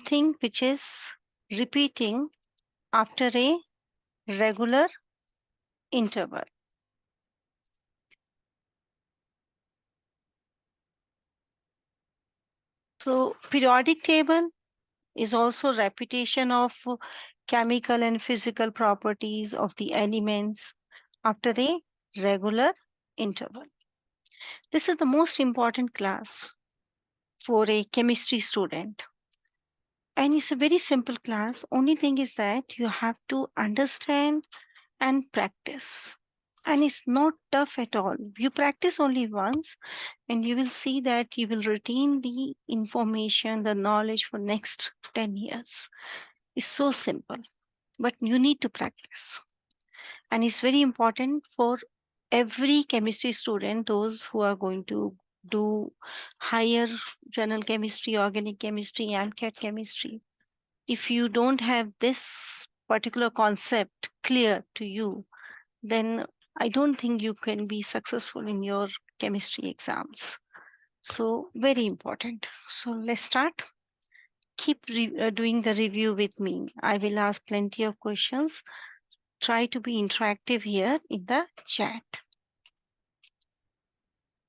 Thing which is repeating after a regular interval. So periodic table is also repetition of chemical and physical properties of the elements after a regular interval. This is the most important class for a chemistry student. And it's a very simple class. Only thing is that you have to understand and practice. And it's not tough at all. You practice only once and you will see that you will retain the information, the knowledge for next 10 years. It's so simple, but you need to practice. And it's very important for every chemistry student, those who are going to do higher general chemistry, organic chemistry, and CAT chemistry. If you don't have this particular concept clear to you, then I don't think you can be successful in your chemistry exams. So, very important. So, let's start. Keep doing the review with me. I will ask plenty of questions. Try to be interactive here in the chat.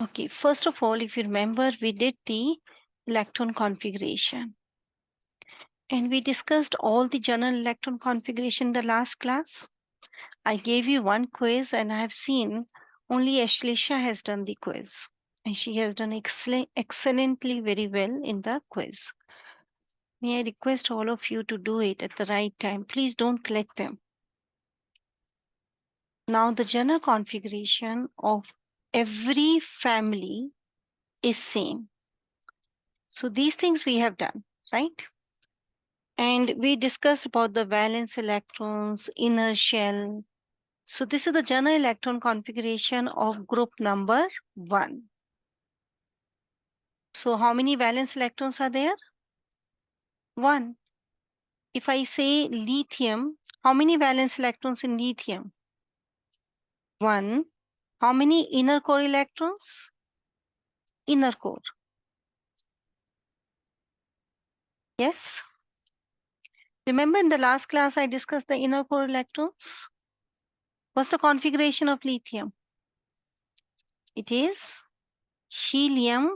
Okay, first of all, if you remember, we did the electron configuration. And we discussed all the general electron configuration in the last class. I gave you one quiz and I have seen only Ashlisha has done the quiz. And she has done excellently very well in the quiz. May I request all of you to do it at the right time? Please don't collect them. Now the general configuration of every family is same. So these things we have done, right? And we discussed about the valence electrons, inner shell. So this is the general electron configuration of group number 1. So how many valence electrons are there? 1. If I say lithium, how many valence electrons in lithium? 1. How many inner core electrons? Inner core. Yes. Remember in the last class I discussed the inner core electrons? What's the configuration of lithium? It is helium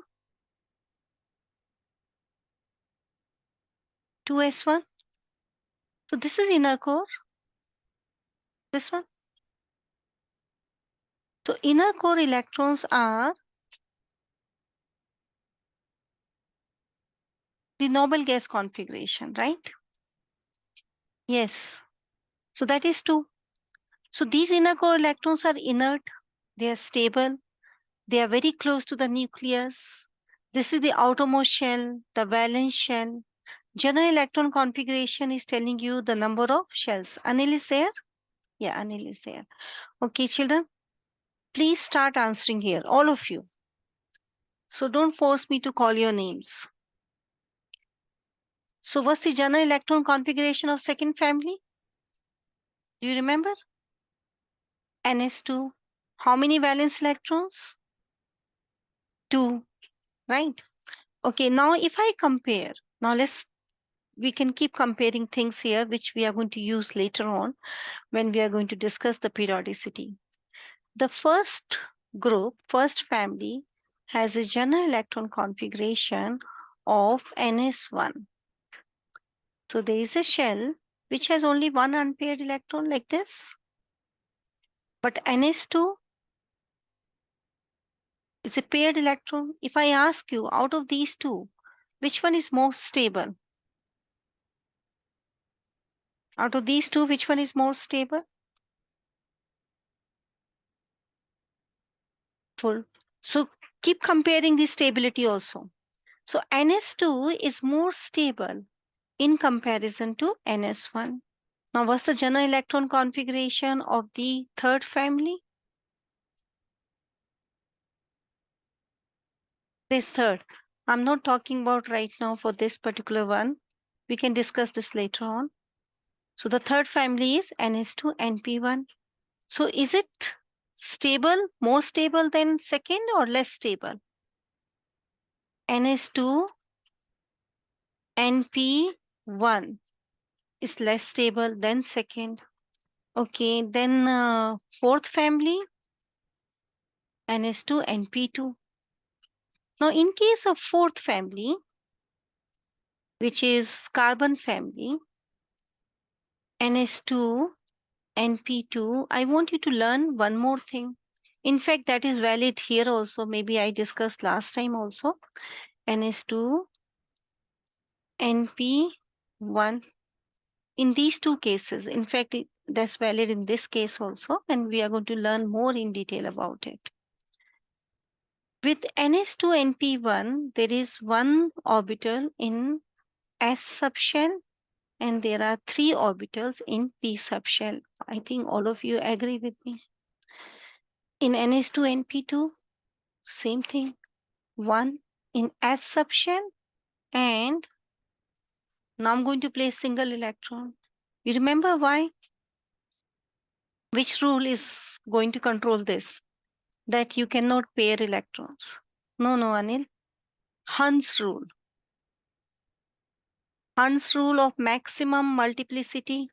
2s1. So this is inner core. This one. So inner core electrons are the noble gas configuration, right? Yes. So that is 2. So these inner core electrons are inert. They are stable. They are very close to the nucleus. This is the outermost shell, the valence shell. General electron configuration is telling you the number of shells. Anil is there? Yeah, Anil is there. Okay, children, please start answering here, all of you. So don't force me to call your names. So what's the general electron configuration of second family? Do you remember? Ns2. How many valence electrons? 2, right? Okay, now if I compare, now we can keep comparing things here, which we are going to use later on when we are going to discuss the periodicity. The first group, first family, has a general electron configuration of Ns1. So there is a shell which has only one unpaired electron like this. But Ns2 is a paired electron. If I ask you out of these two, which one is more stable? Out of these two, which one is more stable? Full. So keep comparing the stability also. So Ns2 is more stable in comparison to Ns1. Now what's the general electron configuration of the third family? This third. I'm not talking about right now for this particular one. We can discuss this later on. So the third family is Ns2 Np1. So is it stable, more stable than second or less stable? Ns2 Np 1 is less stable than second. Okay, then fourth family, NS2, NP2. Now, in case of fourth family, which is carbon family, NS2, NP2, I want you to learn one more thing. In fact, that is valid here also. Maybe I discussed last time also. NS2, NP1. In these two cases, in fact, that's valid in this case also, and we are going to learn more in detail about it. With NS2, NP1, there is one orbital in S subshell and there are three orbitals in P subshell. I think all of you agree with me. In NH2 NP2, same thing. One in S subshell, and now I'm going to place single electron. You remember why? Which rule is going to control this? That you cannot pair electrons. No, Anil. Hund's rule. Hund's rule of maximum multiplicity,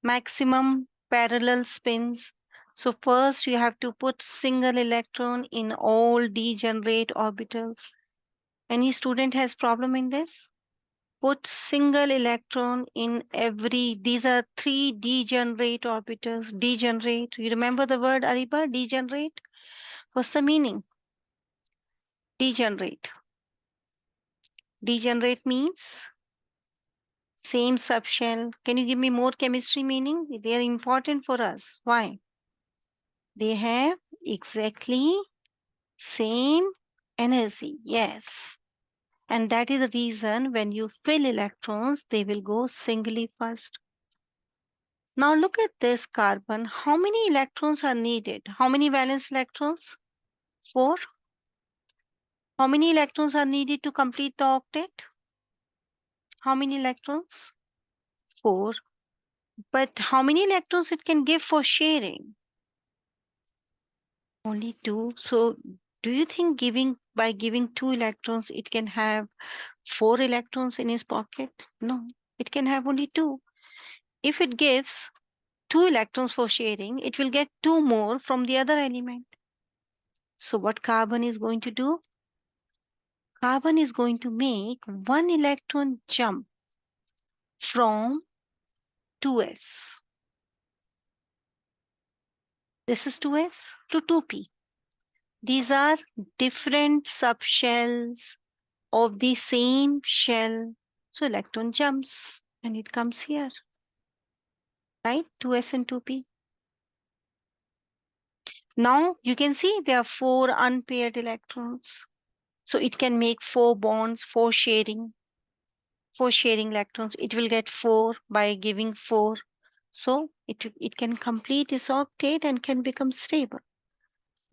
maximum parallel spins. So first you have to put single electron in all degenerate orbitals. Any student has problem in this? Put single electron in every, these are three degenerate orbitals. Degenerate, you remember the word Ariba, degenerate? What's the meaning? Degenerate. Degenerate means same subshell. Can you give me more chemistry meaning? They are important for us. Why? They have exactly same energy. Yes. And that is the reason when you fill electrons, they will go singly first. Now look at this carbon. How many electrons are needed? How many valence electrons? 4. How many electrons are needed to complete the octet? How many electrons? 4. But how many electrons it can give for sharing? Only 2. So do you think by giving 2 electrons, it can have 4 electrons in his pocket? No, it can have only 2. If it gives 2 electrons for sharing, it will get 2 more from the other element. So what carbon is going to do? Carbon is going to make 1 electron jump from 2s. This is 2s to 2p. These are different subshells of the same shell. So electron jumps and it comes here, right? 2s and 2p. Now you can see there are 4 unpaired electrons. So it can make 4 bonds, 4 sharing. For sharing electrons, it will get 4 by giving 4. So it can complete its octet and can become stable.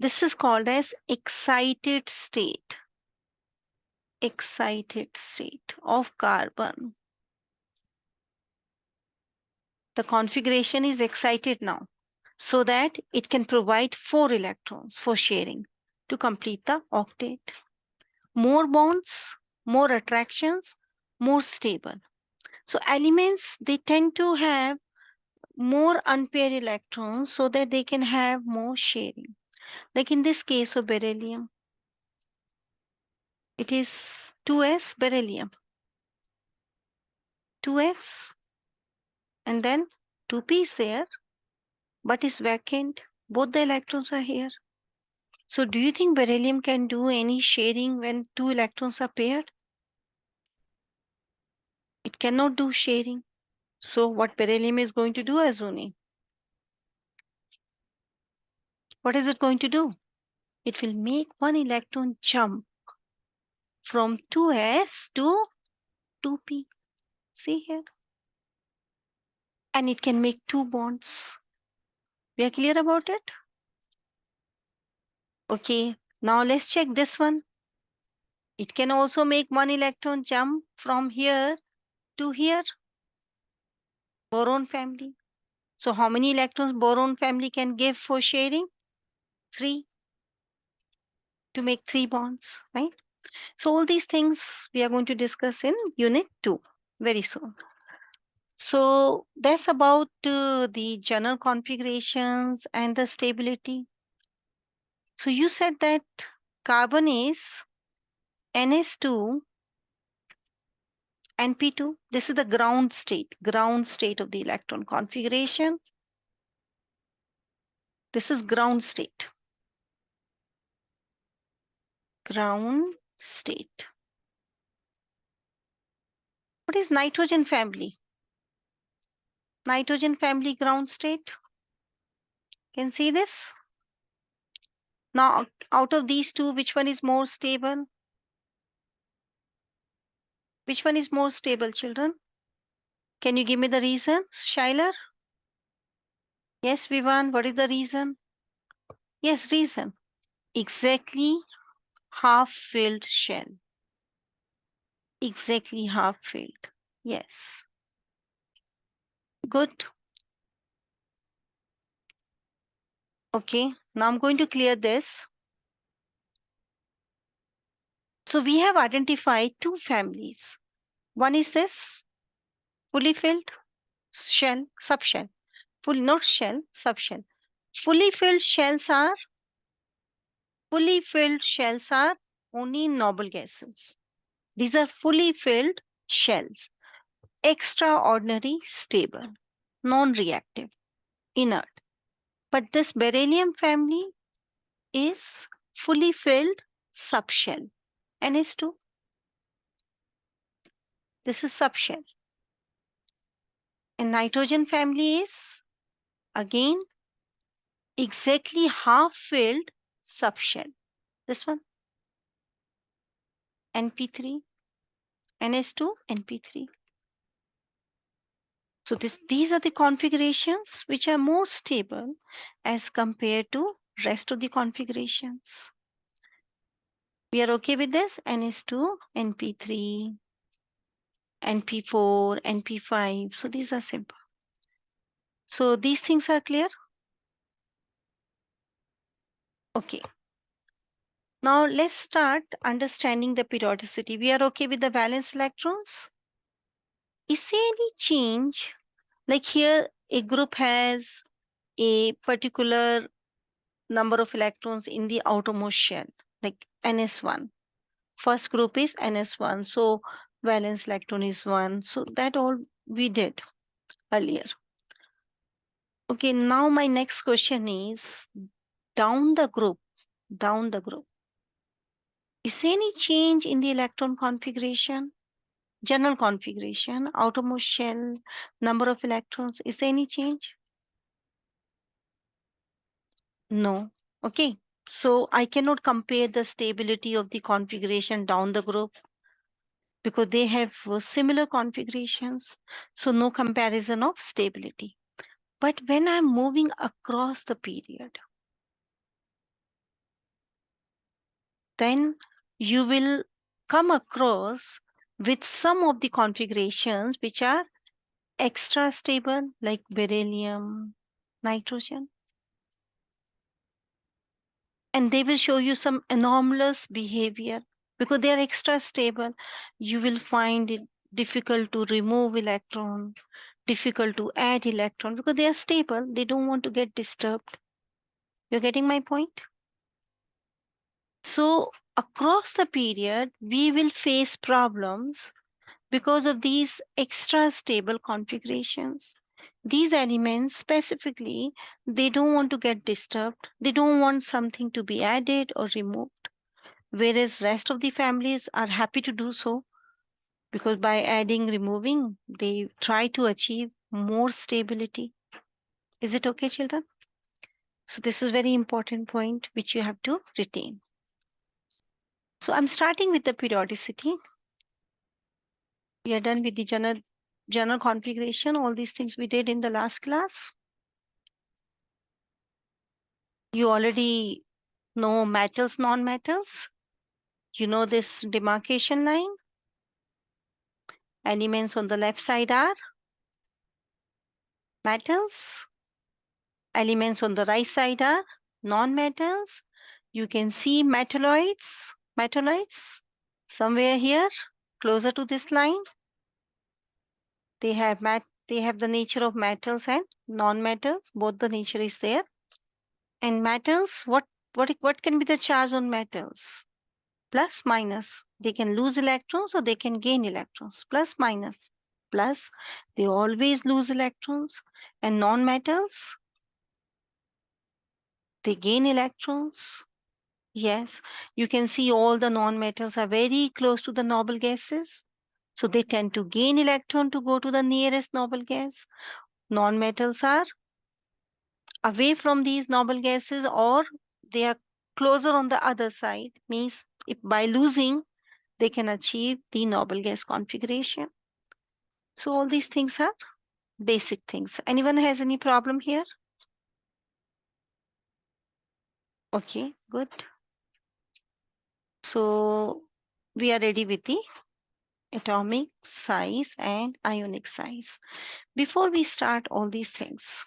This is called as excited state. Excited state of carbon. The configuration is excited now so that it can provide 4 electrons for sharing to complete the octet. More bonds, more attractions, more stable. So elements, they tend to have more unpaired electrons so that they can have more sharing. Like in this case of beryllium, it is 2s beryllium, 2s, and then 2p is there, but is vacant. Both the electrons are here. So do you think beryllium can do any sharing when 2 electrons are paired? It cannot do sharing. So what beryllium is going to do, Azuni? What is it going to do? It will make 1 electron jump from 2s to 2p. See here. And it can make 2 bonds. We are clear about it? Okay, now let's check this one. It can also make 1 electron jump from here to here. Boron family. So how many electrons boron family can give for sharing? 3 to make 3 bonds, right? So all these things we are going to discuss in unit 2. very soon. So that's about the general configurations and the stability. So you said that carbon is NS2 NP2. This is the ground state of the electron configuration. This is ground state. Ground state. What is nitrogen family? Nitrogen family ground state. Can see this? Now, out of these two, which one is more stable? Which one is more stable, children? Can you give me the reason, Shiler? Yes, Vivan, what is the reason? Yes, reason. Exactly half-filled shell. Exactly half-filled. Yes. Good. Okay, now I'm going to clear this. So we have identified two families. One is this, fully filled shell, subshell. Full, not shell, subshell. Fully filled shells are only in noble gases. These are fully filled shells, extraordinary stable, non-reactive, inert. But this beryllium family is fully filled subshell, NS2. This is subshell. And nitrogen family is again exactly half filled subshell. This one, NP3, NS2, NP3. So these are the configurations which are more stable as compared to rest of the configurations. We are okay with this? NS2, NP3, NP4, NP5. So these are simple. So these things are clear? Okay. Now let's start understanding the periodicity. We are okay with the valence electrons? Is there any change? Like here, a group has a particular number of electrons in the outermost shell, like NS1. First group is NS1, so valence electron is 1. So that all we did earlier. Okay, now my next question is down the group, down the group. Is there any change in the electron configuration? General configuration, outermost shell, number of electrons, is there any change? No. Okay. So I cannot compare the stability of the configuration down the group because they have similar configurations. So no comparison of stability. But when I'm moving across the period, then you will come across with some of the configurations which are extra stable, like beryllium, nitrogen, and they will show you some anomalous behavior because they are extra stable. You will find it difficult to remove electron, difficult to add electron because they are stable. They don't want to get disturbed. You're getting my point? So across the period, we will face problems because of these extra stable configurations. These elements specifically, they don't want to get disturbed. They don't want something to be added or removed. Whereas rest of the families are happy to do so because by adding, removing, they try to achieve more stability. Is it okay, children? So this is very important point which you have to retain. So I'm starting with the periodicity. We are done with the general configuration, all these things we did in the last class. You already know metals, non-metals. You know this demarcation line. Elements on the left side are metals. Elements on the right side are non-metals. You can see metalloids somewhere here, closer to this line. They have the nature of metals and non-metals. Both the nature is there. And metals, what can be the charge on metals? Plus, minus. They can lose electrons or they can gain electrons. Plus, minus. Plus, they always lose electrons. And non-metals, they gain electrons. Yes, you can see all the non-metals are very close to the noble gases. So they tend to gain electron to go to the nearest noble gas. Non-metals are away from these noble gases, or they are closer on the other side. Means if by losing they can achieve the noble gas configuration. So all these things are basic things. Anyone has any problem here? Okay, good. So we are ready with the atomic size and ionic size. Before we start all these things,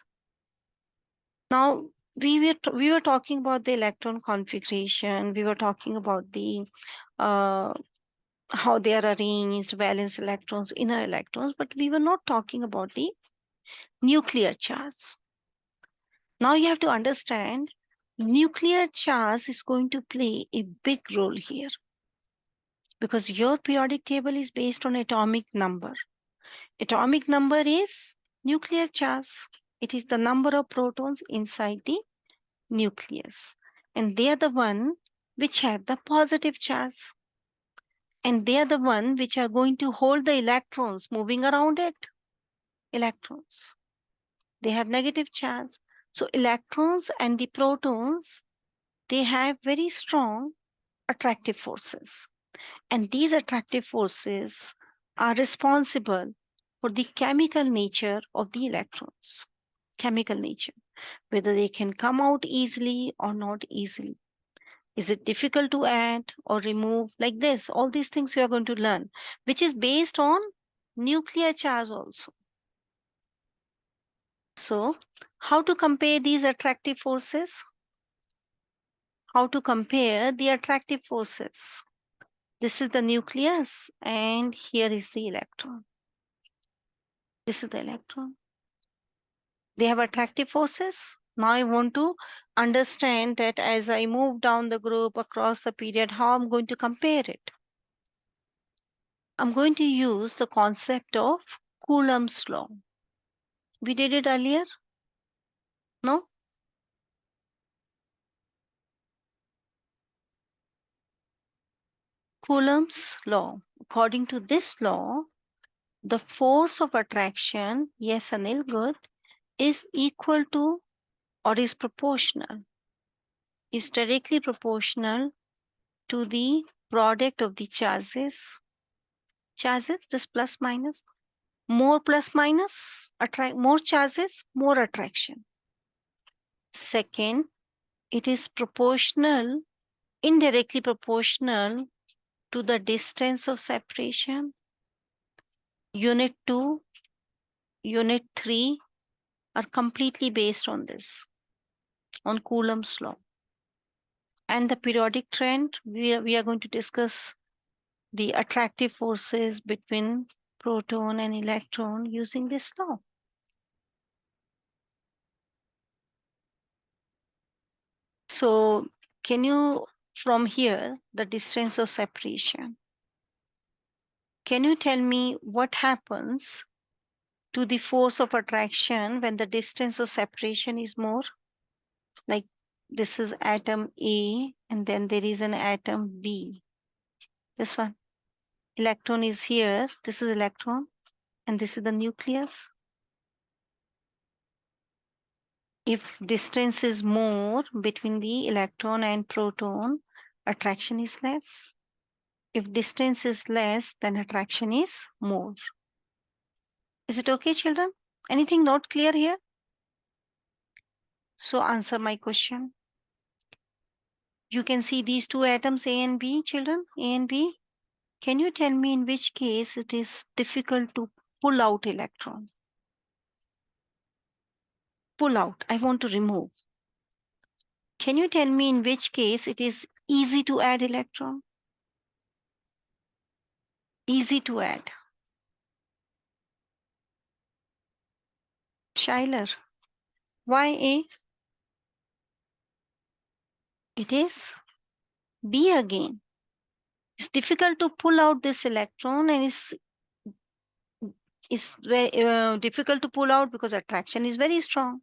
now we were talking about the electron configuration. We were talking about the uh, how they are arranged, valence electrons, inner electrons, but we were not talking about the nuclear charge. Now you have to understand nuclear charge is going to play a big role here because your periodic table is based on atomic number. Atomic number is nuclear charge. It is the number of protons inside the nucleus. And they are the one which have the positive charge. And they are the one which are going to hold the electrons moving around it. Electrons. They have negative charge. So electrons and the protons, they have very strong attractive forces. And these attractive forces are responsible for the chemical nature of the electrons. Chemical nature, whether they can come out easily or not easily. Is it difficult to add or remove? Like this, all these things we are going to learn, which is based on nuclear charge also. So, how to compare these attractive forces? How to compare the attractive forces? This is the nucleus, and here is the electron. This is the electron. They have attractive forces. Now I want to understand that as I move down the group across the period, how I'm going to compare it. I'm going to use the concept of Coulomb's law. We did it earlier? No? Coulomb's law. According to this law, the force of attraction, yes, Anil, good, is equal to or is proportional, is directly proportional to the product of the charges. Charges, this plus minus, more plus minus, attract more charges, more attraction. Second, it is proportional, indirectly proportional to the distance of separation. Unit 2, unit 3 are completely based on this, on Coulomb's law. And the periodic trend, we are going to discuss the attractive forces between proton and electron using this law. So can you, from here, the distance of separation, can you tell me what happens to the force of attraction when the distance of separation is more? Like this is atom A and then there is an atom B. This one, electron is here, this is electron and this is the nucleus. If distance is more between the electron and proton, attraction is less. If distance is less, then attraction is more. Is it okay, children? Anything not clear here? So answer my question. You can see these two atoms A and B, children, A and B. Can you tell me in which case it is difficult to pull out electron? Pull out, I want to remove. Can you tell me in which case it is easy to add electron? Easy to add. Schuyler. Why A? It is B again. It's difficult to pull out this electron, and it's very difficult to pull out because attraction is very strong.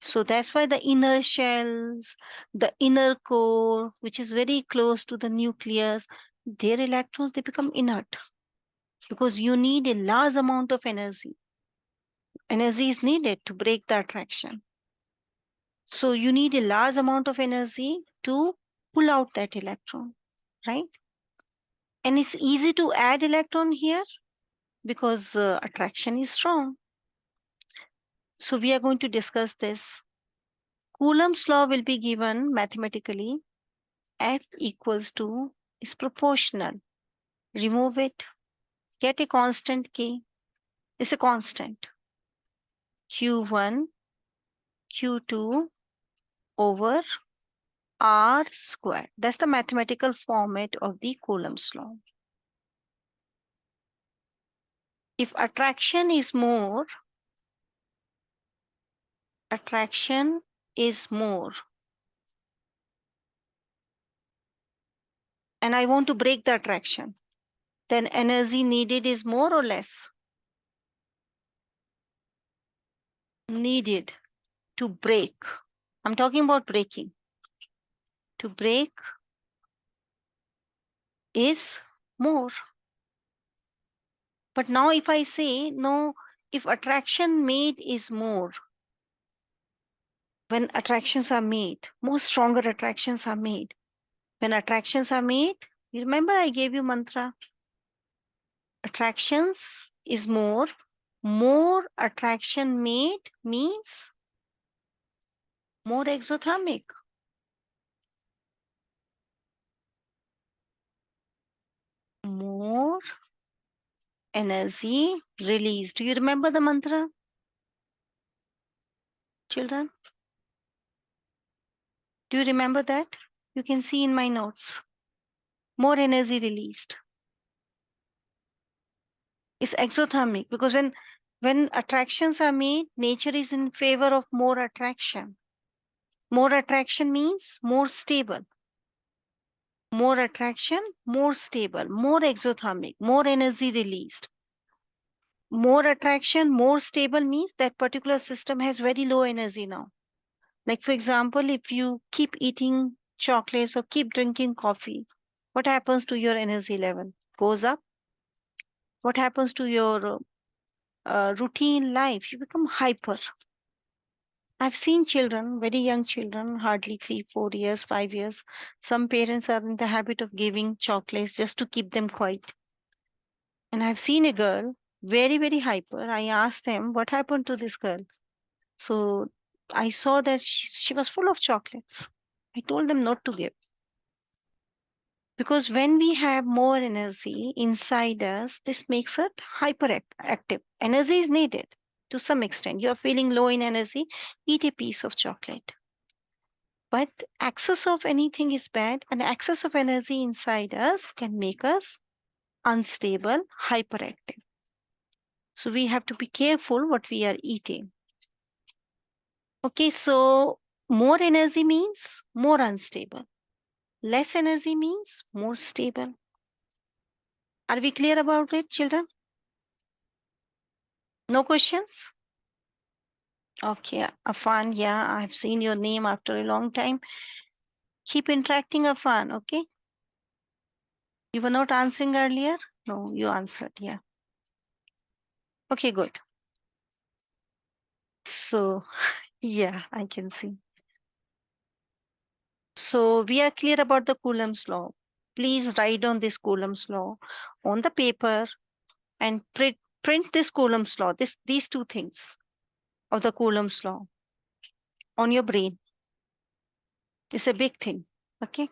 So that's why the inner shells, the inner core, which is very close to the nucleus, their electrons, they become inert because you need a large amount of energy. Energy is needed to break the attraction. So you need a large amount of energy to pull out that electron, right? And it's easy to add electron here because attraction is strong. So we are going to discuss this. Coulomb's law will be given mathematically. F equals to is proportional. Remove it. Get a constant K. It's a constant. Q1, Q2 over R squared. That's the mathematical format of the Coulomb's law. If attraction is more, and I want to break the attraction, then energy needed is more or less? Needed to break. I'm talking about breaking. To break is more. But now if I say, no, if attraction made is more, when attractions are made, more stronger attractions are made. When attractions are made, you remember I gave you mantra. Attractions is more. More attraction made means more exothermic. More energy released. Do you remember the mantra, children? Do you remember that? You can see in my notes. More energy released. It's exothermic because when attractions are made, nature is in favor of more attraction. More attraction means more stable. More attraction, more stable, more exothermic, more energy released. More attraction, more stable means that particular system has very low energy now. Like for example, if you keep eating chocolates or keep drinking coffee, what happens to your energy level? Goes up. What happens to your routine life? You become hyper. I've seen children, very young children, hardly 3, 4 years, 5 years. Some parents are in the habit of giving chocolates just to keep them quiet. And I've seen a girl, very, very hyper. I asked them, what happened to this girl? So I saw that she was full of chocolates. I told them not to give. Because when we have more energy inside us, this makes it hyperactive. Energy is needed to some extent. You are feeling low in energy, eat a piece of chocolate. But excess of anything is bad, and excess of energy inside us can make us unstable, hyperactive. So we have to be careful what we are eating. Okay, so more energy means more unstable. Less energy means more stable. Are we clear about it, children? No questions? Okay, Afan, yeah, I've seen your name after a long time. Keep interacting, Afan, okay? You were not answering earlier? No, you answered, yeah. Okay, good. So, yeah, I can see. So we are clear about the Coulomb's law. Please write down this Coulomb's law on the paper and print this Coulomb's law, these two things of the Coulomb's law on your brain. It's a big thing, okay?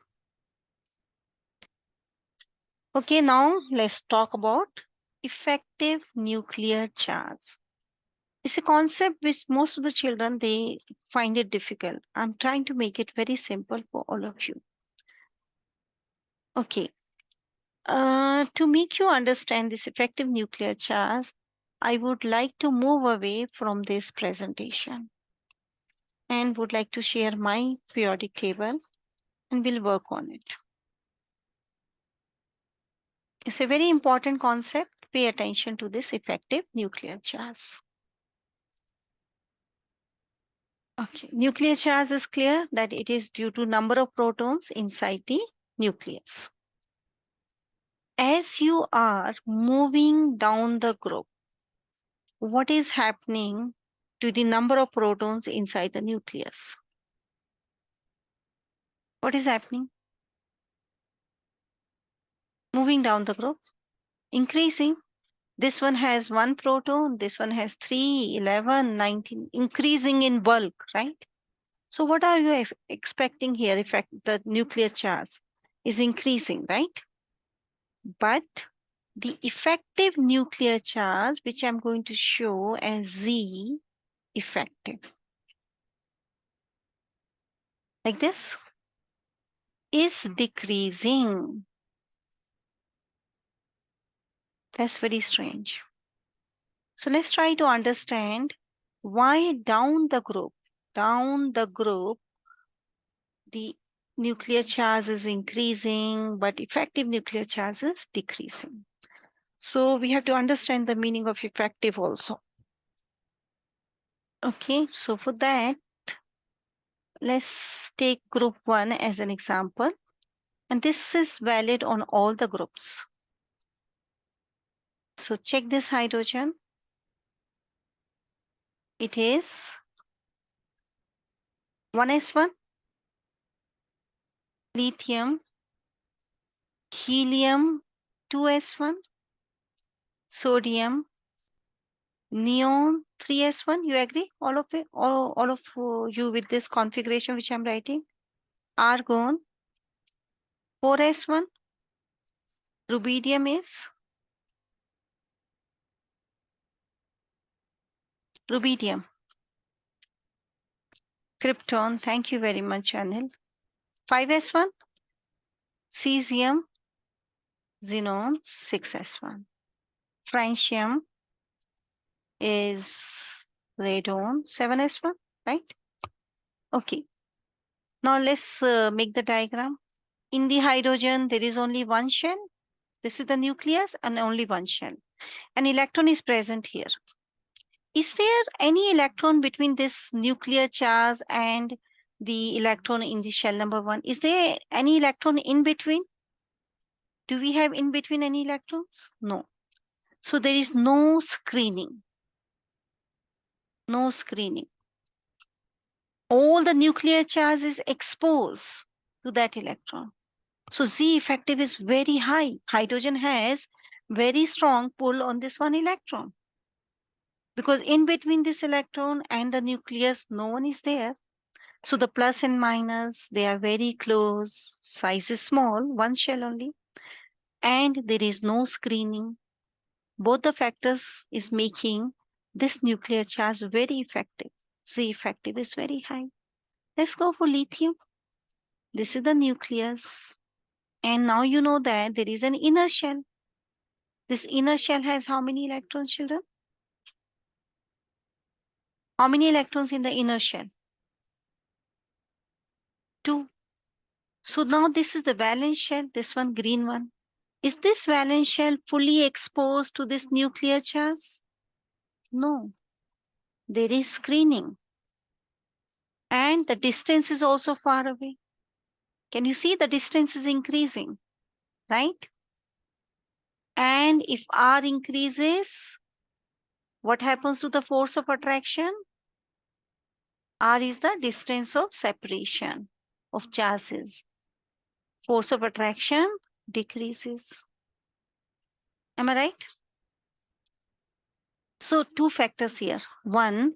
Okay, now let's talk about effective nuclear charge. It's a concept which most of the children, they find it difficult. I'm trying to make it very simple for all of you. Okay, to make you understand this effective nuclear charge, I would like to move away from this presentation and would like to share my periodic table and we'll work on it. It's a very important concept. Pay attention to this effective nuclear charge. Okay, nuclear charge is clear that it is due to number of protons inside the nucleus. As you are moving down the group, what is happening to the number of protons inside the nucleus? What is happening? Moving down the group, increasing. This one has 1 proton, this one has 3, 11, 19, increasing in bulk, right? So what are you expecting here? Effect the nuclear charge is increasing, right? But the effective nuclear charge, which I'm going to show as Z effective, like this, is decreasing. That's very strange. So let's try to understand why down the group, the nuclear charge is increasing, but effective nuclear charge is decreasing. So we have to understand the meaning of effective also. Okay, so for that, let's take group 1 as an example. And this is valid on all the groups. So check this hydrogen. It is 1s1, lithium, helium 2s1, sodium, neon 3s1. You agree? All of it, all of you with this configuration which I'm writing. Argon 4s1, rubidium is rubidium. Krypton, thank you very much, Anil. 5s1, cesium, xenon 6s1. Francium is radon 7s1, right? Okay. Now let's make the diagram. In the hydrogen, there is only one shell. This is the nucleus and only one shell. An electron is present here. Is there any electron between this nuclear charge and the electron in the shell number 1? Is there any electron in between? Do we have in between any electrons? No. So there is no screening. No screening. All the nuclear charge is exposed to that electron. So Z effective is very high. Hydrogen has very strong pull on this one electron. Because in between this electron and the nucleus, no one is there. So the plus and minus, they are very close. Size is small, one shell only. And there is no screening. Both the factors is making this nuclear charge very effective. Z effective is very high. Let's go for lithium. This is the nucleus. And now you know that there is an inner shell. This inner shell has how many electrons, children? How many electrons in the inner shell? 2. So now this is the valence shell, this one green one. Is this valence shell fully exposed to this nuclear charge? No. There is screening. And the distance is also far away. Can you see the distance is increasing, right? And if R increases, what happens to the force of attraction? R is the distance of separation of charges. Force of attraction decreases. Am I right? So 2 factors here. 1,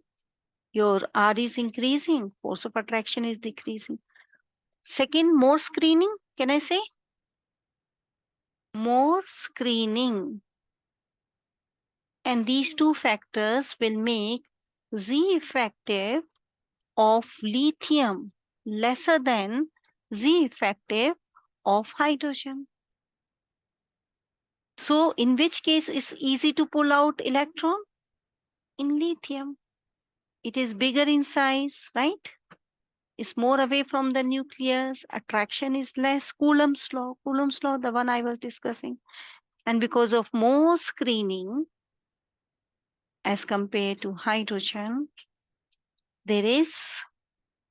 your R is increasing, force of attraction is decreasing. Second, more screening. Can I say? More screening. And these 2 factors will make Z effective of lithium lesser than Z effective of hydrogen. So in which case it's easy to pull out electron? In lithium, it is bigger in size, right? It's more away from the nucleus. Attraction is less. Coulomb's law, the one I was discussing. And because of more screening as compared to hydrogen, there is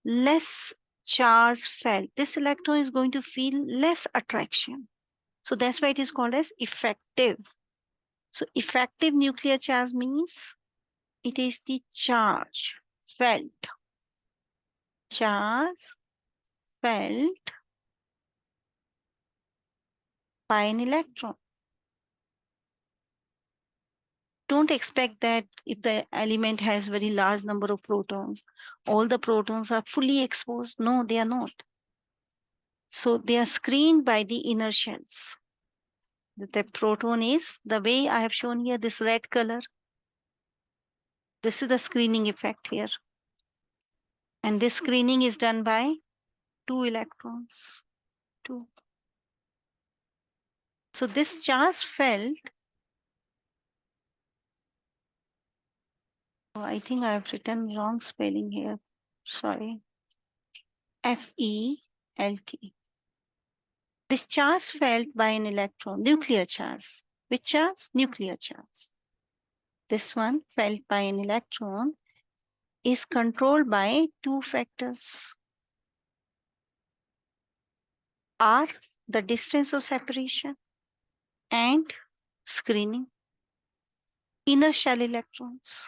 less charge felt. This electron is going to feel less attraction. So that's why it is called as effective. So effective nuclear charge means it is the charge felt by an electron. Don't expect that if the element has very large number of protons, all the protons are fully exposed. No, they are not. So they are screened by the inner shells. The proton is the way I have shown here, this red color. This is the screening effect here. And this screening is done by two electrons. Two. So this charge felt, oh, I think I have written wrong spelling here. Sorry. Felt. This charge felt by an electron, nuclear charge. Which charge? Nuclear charge. This one felt by an electron is controlled by two factors. R, the distance of separation, and screening. Inner shell electrons.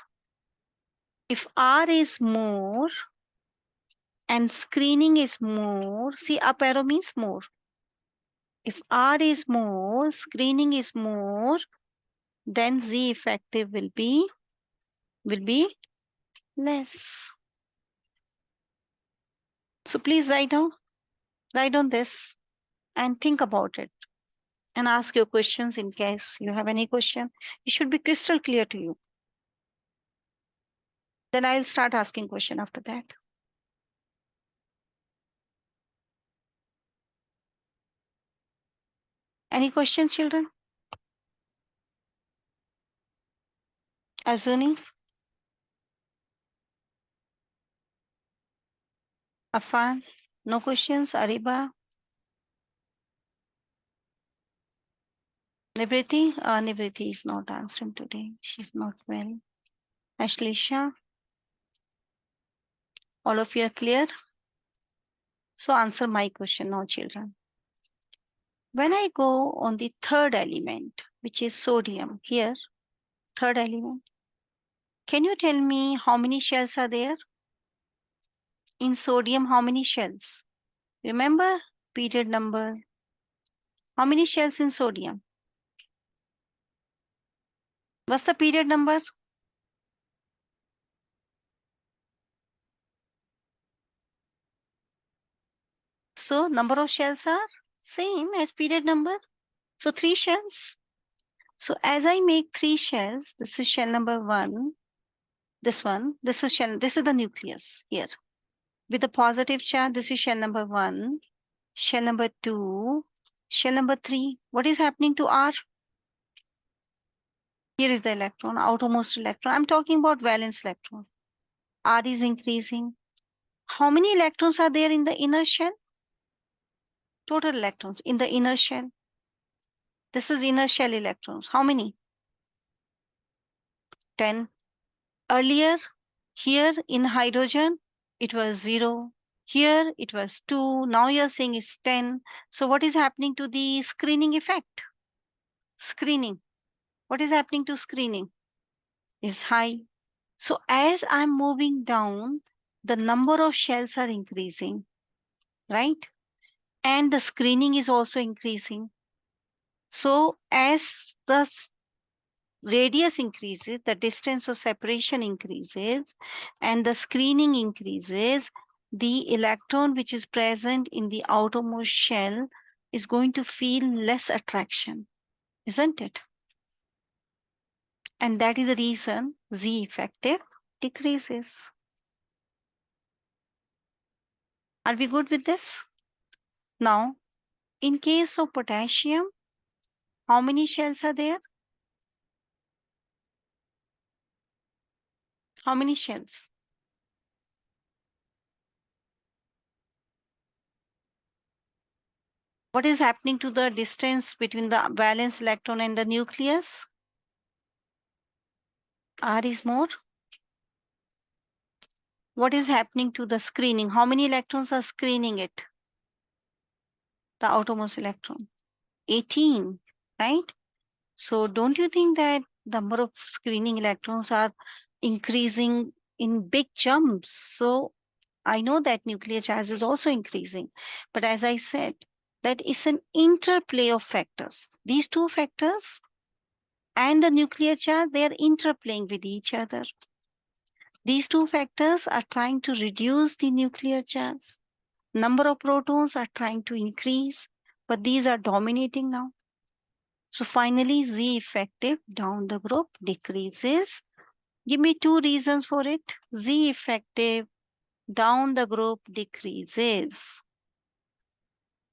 If R is more and screening is more, see up arrow means more. If R is more, screening is more, then Z effective will be less. So please write down this and think about it and ask your questions in case you have any question. It should be crystal clear to you. Then I'll start asking question after that. Any questions, children? Azuni, Afan, no questions? Ariba, Nivriti is not answering today. She's not well. Ashlisha, all of you are clear? So answer my question now, children. When I go on the third element, which is sodium, here, third element, can you tell me how many shells are there? In sodium, how many shells? Remember period number. How many shells in sodium? What's the period number? So number of shells are same as period number. So 3 shells. So as I make 3 shells, this is shell number 1, this one, this is the nucleus here. With a positive charge, this is shell number 1, shell number 2, shell number 3. What is happening to R? Here is the electron, outermost electron. I'm talking about valence electron. R is increasing. How many electrons are there in the inner shell? Total electrons in the inner shell. This is inner shell electrons. How many? 10. Earlier, here in hydrogen, it was 0. Here it was 2. Now you're saying it's 10. So what is happening to the screening effect? Screening. What is happening to screening? Is high. So as I'm moving down, the number of shells are increasing, right? And the screening is also increasing. So as the radius increases, the distance of separation increases, and the screening increases, the electron which is present in the outermost shell is going to feel less attraction, isn't it? And that is the reason Z effective decreases. Are we good with this? Now, in case of potassium, how many shells are there? How many shells? What is happening to the distance between the valence electron and the nucleus? R is more. What is happening to the screening? How many electrons are screening it? The outermost electron. 18, right? So don't you think that the number of screening electrons are increasing in big jumps? So I know that nuclear charge is also increasing, but as I said, that is an interplay of factors. These two factors and the nuclear charge, they are interplaying with each other. These two factors are trying to reduce the nuclear charge. Number of protons are trying to increase, but these are dominating now. So finally, Z effective down the group decreases. Give me two reasons for it. Z effective down the group decreases.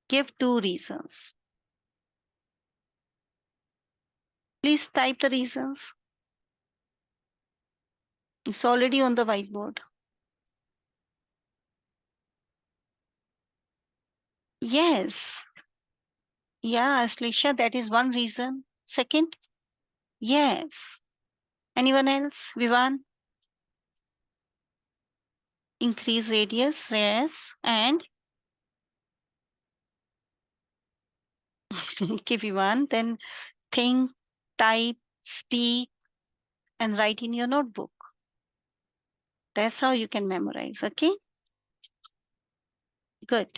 Give two reasons. Please type the reasons. It's already on the whiteboard. Yes. Yeah, Ashlisha, that is one reason. Second, yes. Anyone else? Vivan? Increase radius, yes. And give Vivan. Then think, type, speak, and write in your notebook. That's how you can memorize. Okay, good.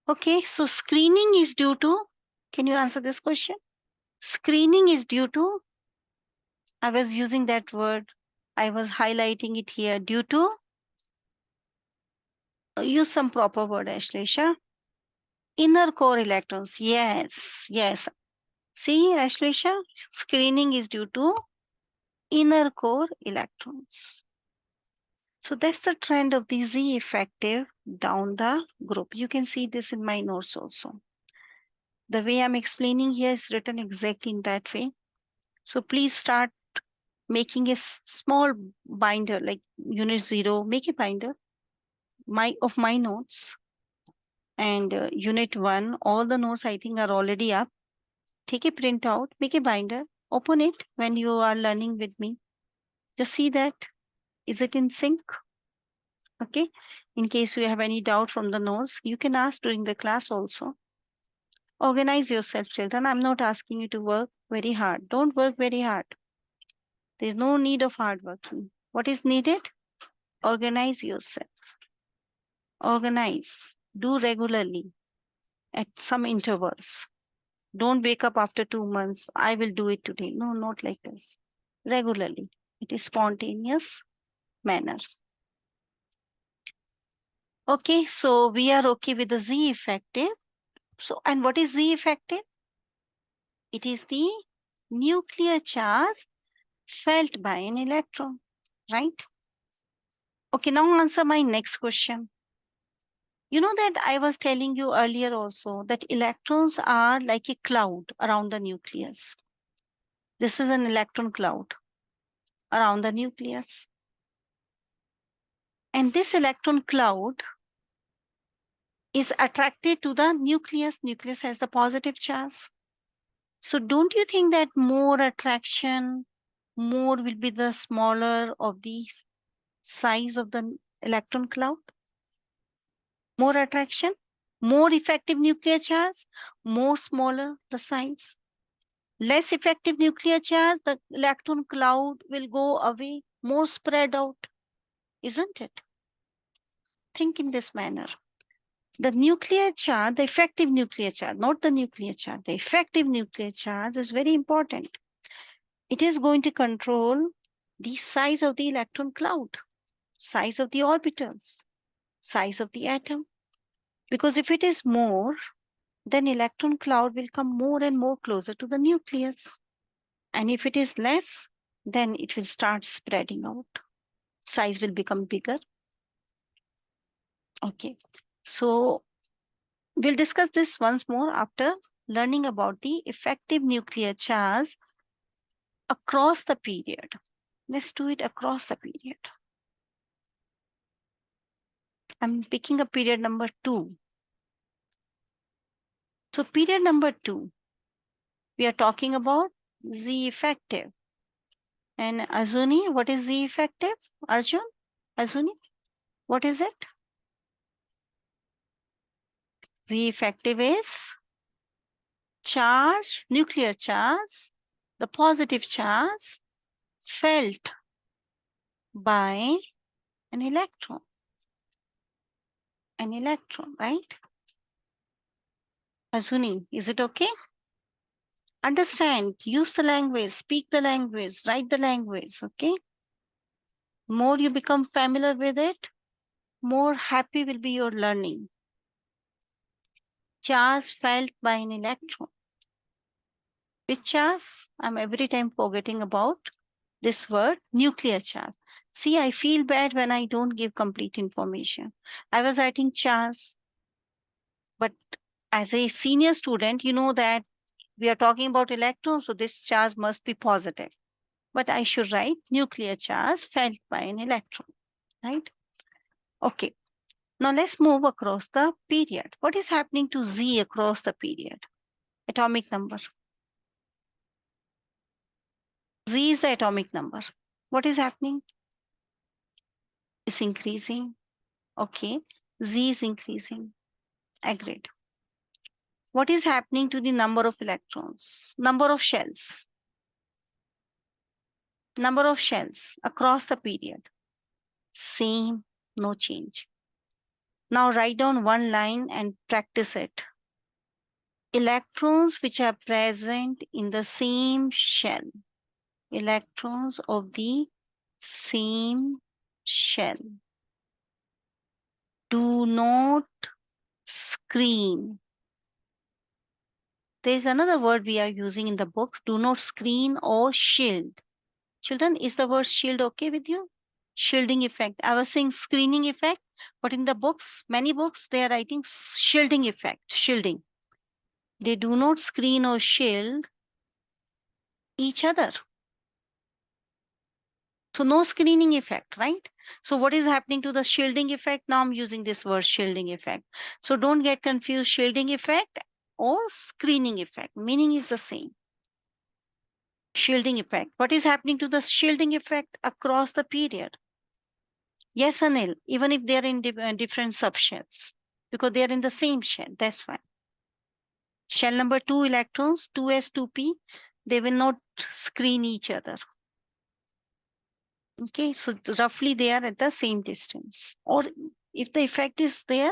Okay, so screening is due to, can you answer this question? Screening is due to, I was using that word, I was highlighting it here, due to, use some proper word, Ashleisha. Inner core electrons. Yes, yes. See, Ashleisha, screening is due to inner core electrons. So that's the trend of the Z effective down the group. You can see this in my notes also. The way I'm explaining here is written exactly in that way. So please start making a small binder like unit 0, make a binder of my notes, and unit 1, all the notes I think are already up. Take a print out, make a binder, open it when you are learning with me. Just see that, is it in sync? Okay. In case you have any doubt from the notes, you can ask during the class also. Organize yourself, children. I'm not asking you to work very hard. Don't work very hard. There's no need of hard working. What is needed? Organize yourself. Organize. Do regularly at some intervals. Don't wake up after 2 months. I will do it today. No, not like this. Regularly. It is spontaneous manner. Okay, so we are okay with the Z effective. So, and what is Z effective? It is the nuclear charge felt by an electron, right? Okay, now answer my next question. You know that I was telling you earlier also that electrons are like a cloud around the nucleus. This is an electron cloud around the nucleus. And this electron cloud is attracted to the nucleus. Nucleus has the positive charge. So don't you think that more attraction, more will be the smaller of the size of the electron cloud? More attraction, more effective nuclear charge, more smaller the size. Less effective nuclear charge, the electron cloud will go away, more spread out, isn't it? Think in this manner. The nuclear charge, the effective nuclear charge, not the nuclear charge, the effective nuclear charge is very important. It is going to control the size of the electron cloud, size of the orbitals, size of the atom. Because if it is more, then electron cloud will come more and more closer to the nucleus. And if it is less, then it will start spreading out. Size will become bigger. Okay, so we'll discuss this once more after learning about the effective nuclear charge across the period. Let's do it across the period. I'm picking a period number 2. So period number 2, we are talking about Z effective. And Azuni, what is Z effective? Arjun? Azuni, what is it? Z effective is charge, nuclear charge, the positive charge felt by an electron. An electron, right? Azuni, is it okay? Understand, use the language, speak the language, write the language, okay? More you become familiar with it, more happy will be your learning. Charge felt by an electron. Which charge? I'm every time forgetting about this word, nuclear charge. See, I feel bad when I don't give complete information. I was writing charge, but as a senior student, you know that we are talking about electrons, so this charge must be positive. But I should write nuclear charge felt by an electron, right? Okay, now let's move across the period. What is happening to Z across the period? Atomic number. Z is the atomic number. What is happening? It's increasing. Okay, Z is increasing. Agreed. What is happening to the number of electrons? Number of shells. Number of shells across the period. Same, no change. Now write down one line and practice it. Electrons which are present in the same shell. Electrons of the same shell do not screen. There is another word we are using in the books. Do not screen or shield. Children, is the word shield okay with you? Shielding effect. I was saying screening effect, but in the books, many books, they are writing shielding effect, shielding. They do not screen or shield each other. So no screening effect, right? So what is happening to the shielding effect? Now I'm using this word shielding effect. So don't get confused, shielding effect or screening effect. Meaning is the same. Shielding effect. What is happening to the shielding effect across the period? Yes, Anil, even if they are in different subshells, because they are in the same shell, that's fine. Shell number 2 electrons, 2s, 2p, they will not screen each other. Okay, so roughly they are at the same distance. Or if the effect is there,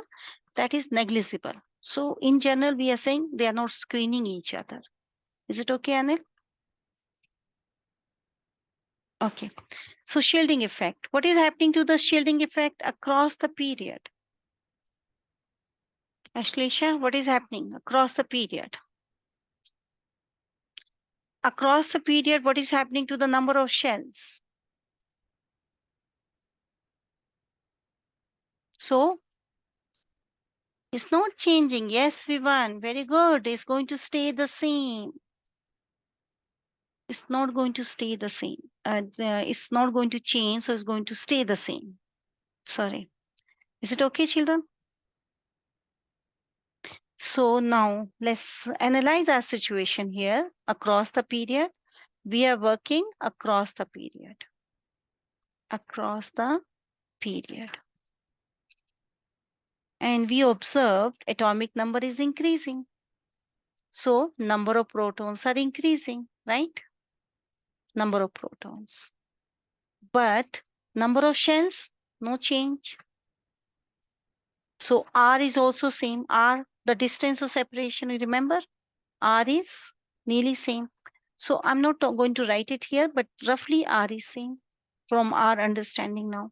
that is negligible. So in general, we are saying they are not screening each other. Is it okay, Anil? Okay. So shielding effect. What is happening to the shielding effect across the period? Ashleisha, what is happening across the period? Across the period, what is happening to the number of shells? So it's not changing. Yes, Vivan, very good. It's going to stay the same. It's not going to stay the same. It's not going to change, so it's going to stay the same. Sorry. Is it okay, children? So now let's analyze our situation here across the period. We are working across the period. Across the period. And we observed atomic number is increasing. So number of protons are increasing, right? Number of protons. But number of shells, no change. So R is also same. R, the distance of separation, you remember? R is nearly same. So I'm not going to write it here, but roughly R is same from our understanding now.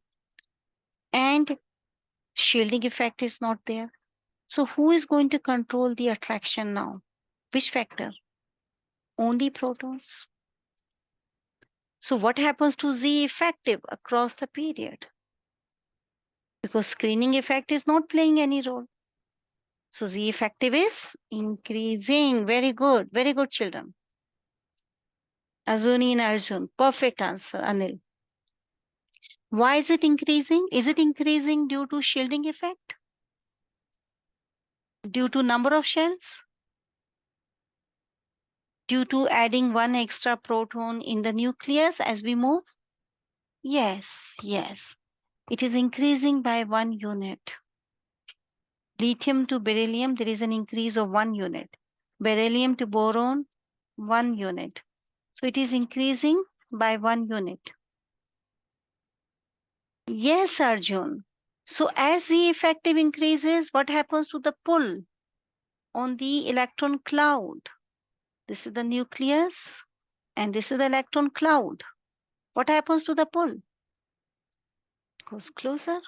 And shielding effect is not there. So who is going to control the attraction now? Which factor? Only protons. So what happens to Z effective across the period? Because screening effect is not playing any role. So Z effective is increasing. Very good, children. Azuni and Arjun, perfect answer, Anil. Why is it increasing? Is it increasing due to shielding effect? Due to number of shells? Due to adding one extra proton in the nucleus as we move? Yes, yes. It is increasing by 1 unit. Lithium to beryllium, there is an increase of 1 unit. Beryllium to boron, 1 unit. So it is increasing by 1 unit. Yes, Arjun. So as the effective increases, what happens to the pull on the electron cloud? This is the nucleus and this is the electron cloud. What happens to the pull? It goes closer.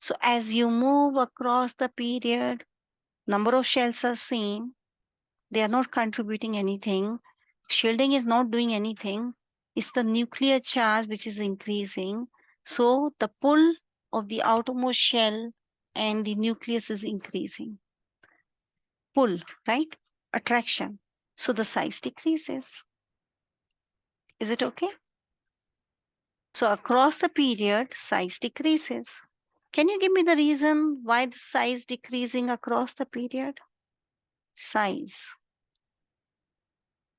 So as you move across the period, number of shells are same. They are not contributing anything. Shielding is not doing anything. It's the nuclear charge which is increasing. So the pull of the outermost shell and the nucleus is increasing. Pull, right? Attraction. So the size decreases. Is it okay? So across the period, size decreases. Can you give me the reason why the size decreasing across the period? Size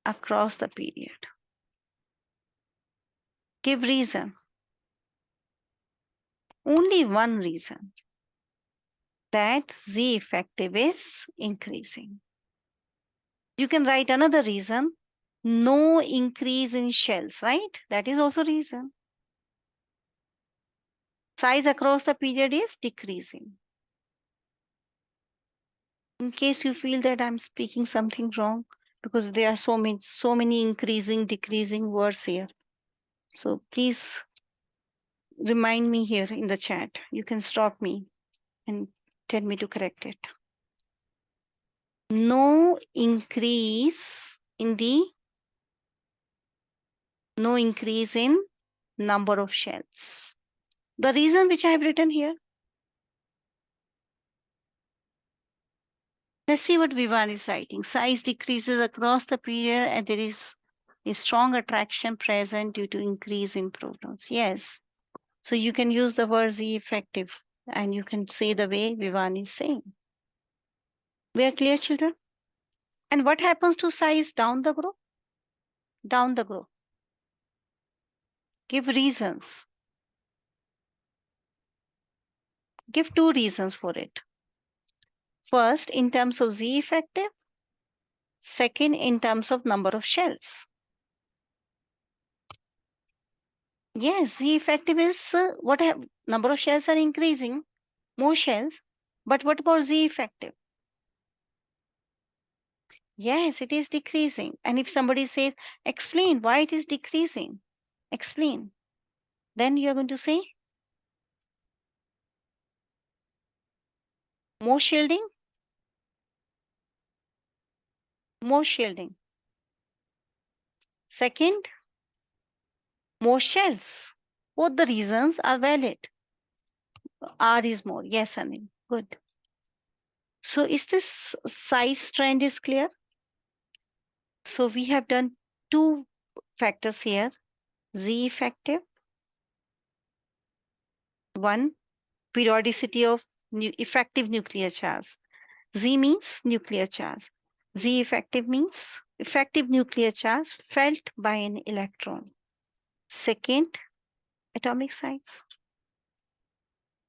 across the period. Give reason. Only one reason, that Z effective is increasing. You can write another reason, no increase in shells, right? That is also reason. Size across the period is decreasing. In case you feel that I'm speaking something wrong, because there are so many increasing, decreasing words here. So please remind me here in the chat. You can stop me and tell me to correct it. No increase in number of shells. The reason which I have written here. Let's see what Vivan is writing. Size decreases across the period and there is a strong attraction present due to increase in protons. Yes. So you can use the word Z effective and you can say the way Vivan is saying. We are clear, children? And what happens to size down the group? Down the group. Give reasons. Give two reasons for it. First, in terms of Z effective. Second, in terms of number of shells. Yes, Z effective is number of shells are increasing, more shells. But what about Z effective? Yes, it is decreasing. And if somebody says, explain why it is decreasing, explain. Then you're going to say, more shielding, more shielding. Second, more shells. Both the reasons are valid. R is more. Yes, Anil. Good. So is this size trend is clear? So we have done two factors here. Z effective. One, periodicity of effective nuclear charge. Z means nuclear charge. Z effective means effective nuclear charge felt by an electron. Second, atomic size.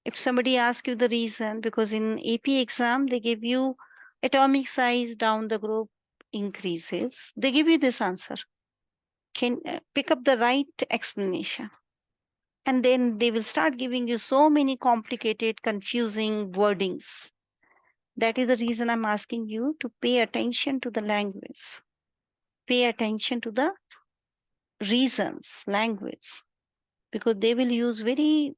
If somebody asks you the reason, because in AP exam, they give you atomic size down the group increases, they give you this answer. Can pick up the right explanation. And then they will start giving you so many complicated, confusing wordings. That is the reason I'm asking you to pay attention to the language. Pay attention to the reasons, language, because they will use very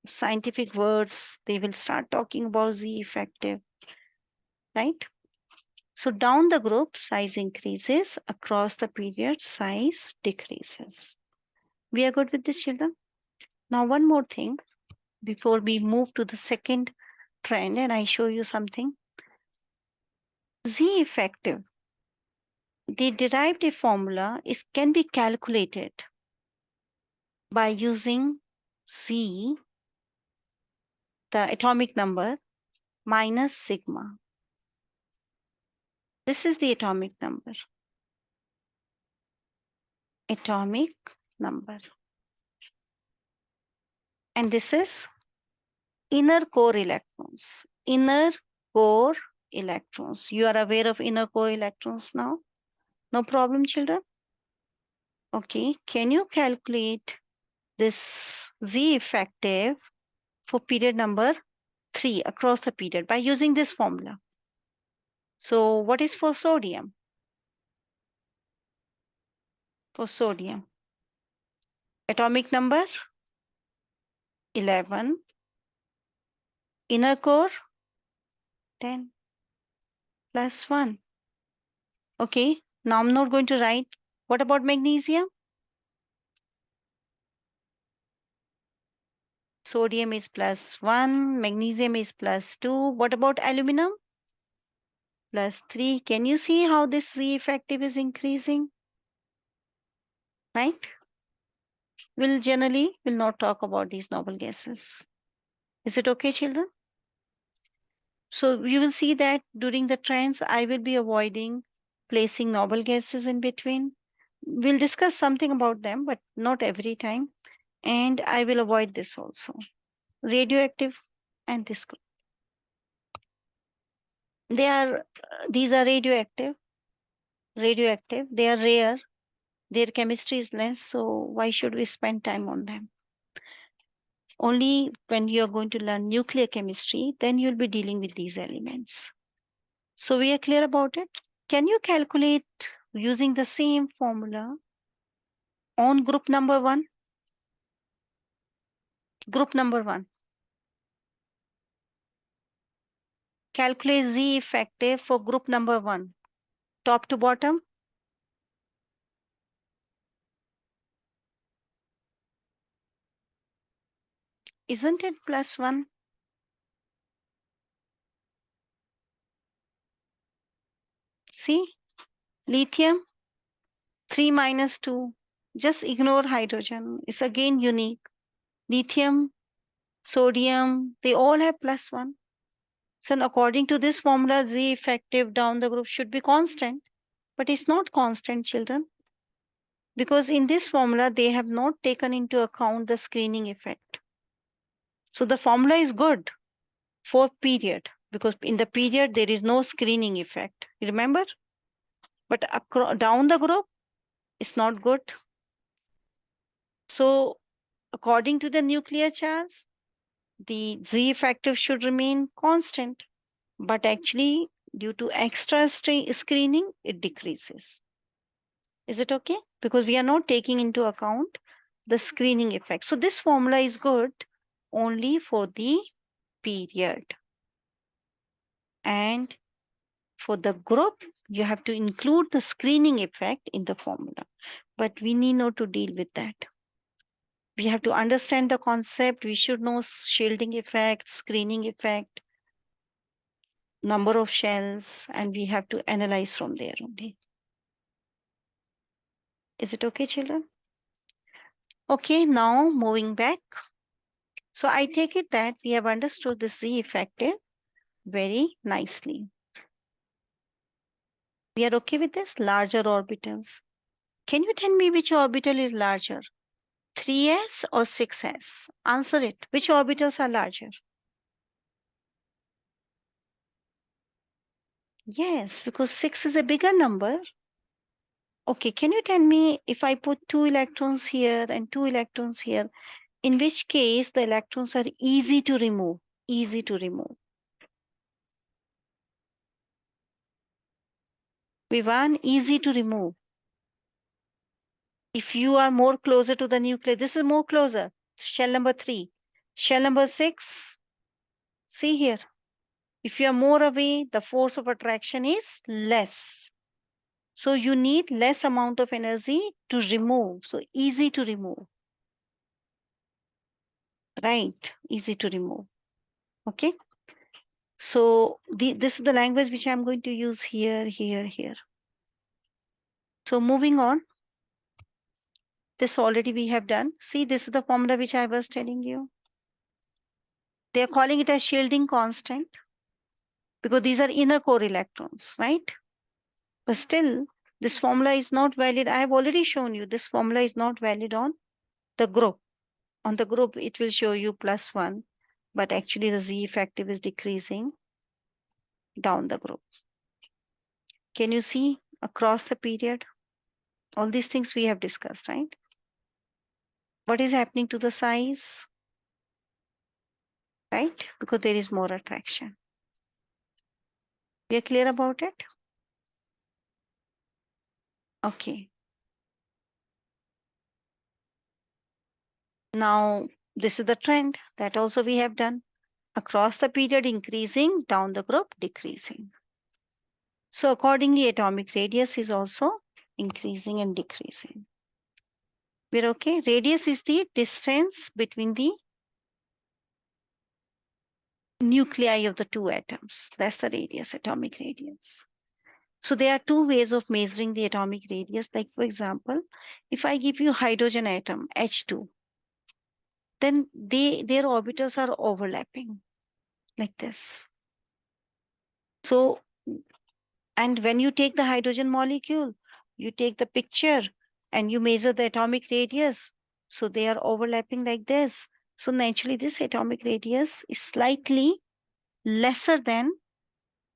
scientific words. They will start talking about Z effective, right? So down the group, size increases. Across the period, size decreases. We are good with this, children? Now, one more thing before we move to the second trend, and I show you something. Z effective, the derived formula can be calculated by using Z, the atomic number, minus sigma. This is the atomic number. Atomic number. And this is inner core electrons. Inner core electrons. You are aware of inner core electrons now? No problem, children? Okay. Can you calculate this Z effective for period number 3 across the period by using this formula? So what is for sodium? For sodium. Atomic number 11. Inner core 10 plus 1. Okay. Now I'm not going to write. What about magnesium? Sodium is plus 1. Magnesium is plus 2. What about aluminum? Plus 3. Can you see how this Z effective is increasing? Right? We'll generally will not talk about these noble gases. Is it okay, children? So you will see that during the trends, I will be avoiding placing noble gases in between. We'll discuss something about them, but not every time. And I will avoid this also. Radioactive and this group. These are radioactive. Radioactive. They are rare. Their chemistry is less. So why should we spend time on them? Only when you're going to learn nuclear chemistry, then you'll be dealing with these elements. So we are clear about it. Can you calculate using the same formula on group number 1? Group number 1. Calculate Z effective for group number 1. Top to bottom. Isn't it plus 1? See? Lithium 3 minus 2. Just ignore hydrogen. It's again unique. Lithium, sodium, they all have plus 1. So according to this formula, Z effective down the group should be constant. But it's not constant, children. Because in this formula, they have not taken into account the screening effect. So the formula is good for period. Because in the period, there is no screening effect. Remember? But down the group, it's not good. So according to the nuclear charge, the Z effective should remain constant, but actually due to extra screening, it decreases. Is it okay? Because we are not taking into account the screening effect. So this formula is good only for the period. And for the group, you have to include the screening effect in the formula. But we need not to deal with that. We have to understand the concept. We should know shielding effect, screening effect, number of shells, and we have to analyze from there only. Is it okay, children? Okay, now moving back. So I take it that we have understood the Z effective very nicely. We are okay with this? Larger orbitals. Can you tell me which orbital is larger? 3s or 6s? Answer it. Which orbitals are larger? Yes, because 6 is a bigger number. Okay, can you tell me if I put 2 electrons here and 2 electrons here, in which case the electrons are easy to remove? Easy to remove. Vivan, easy to remove. If you are more closer to the nucleus, this is more closer. Shell number 3. Shell number 6, see here. If you are more away, the force of attraction is less. So you need less amount of energy to remove. So easy to remove. Right, easy to remove. Okay. So this is the language which I'm going to use here, here, here. So moving on. This already we have done. See, this is the formula which I was telling you. They are calling it as shielding constant because these are inner core electrons, right? But still, this formula is not valid. I have already shown you this formula is not valid on the group. On the group, it will show you +1, but actually the Z effective is decreasing down the group. Can you see across the period? All these things we have discussed, right? What is happening to the size, right? Because there is more attraction. We are clear about it? Okay. Now, this is the trend that also we have done. Across the period increasing, down the group decreasing. So accordingly, atomic radius is also increasing and decreasing. We're okay. Radius is the distance between the nuclei of the two atoms. That's the radius, atomic radius. So there are two ways of measuring the atomic radius. Like for example, if I give you hydrogen atom, H2, then their orbitals are overlapping like this. So, and when you take the hydrogen molecule, you take the picture and you measure the atomic radius. So they are overlapping like this. So naturally, this atomic radius is slightly lesser than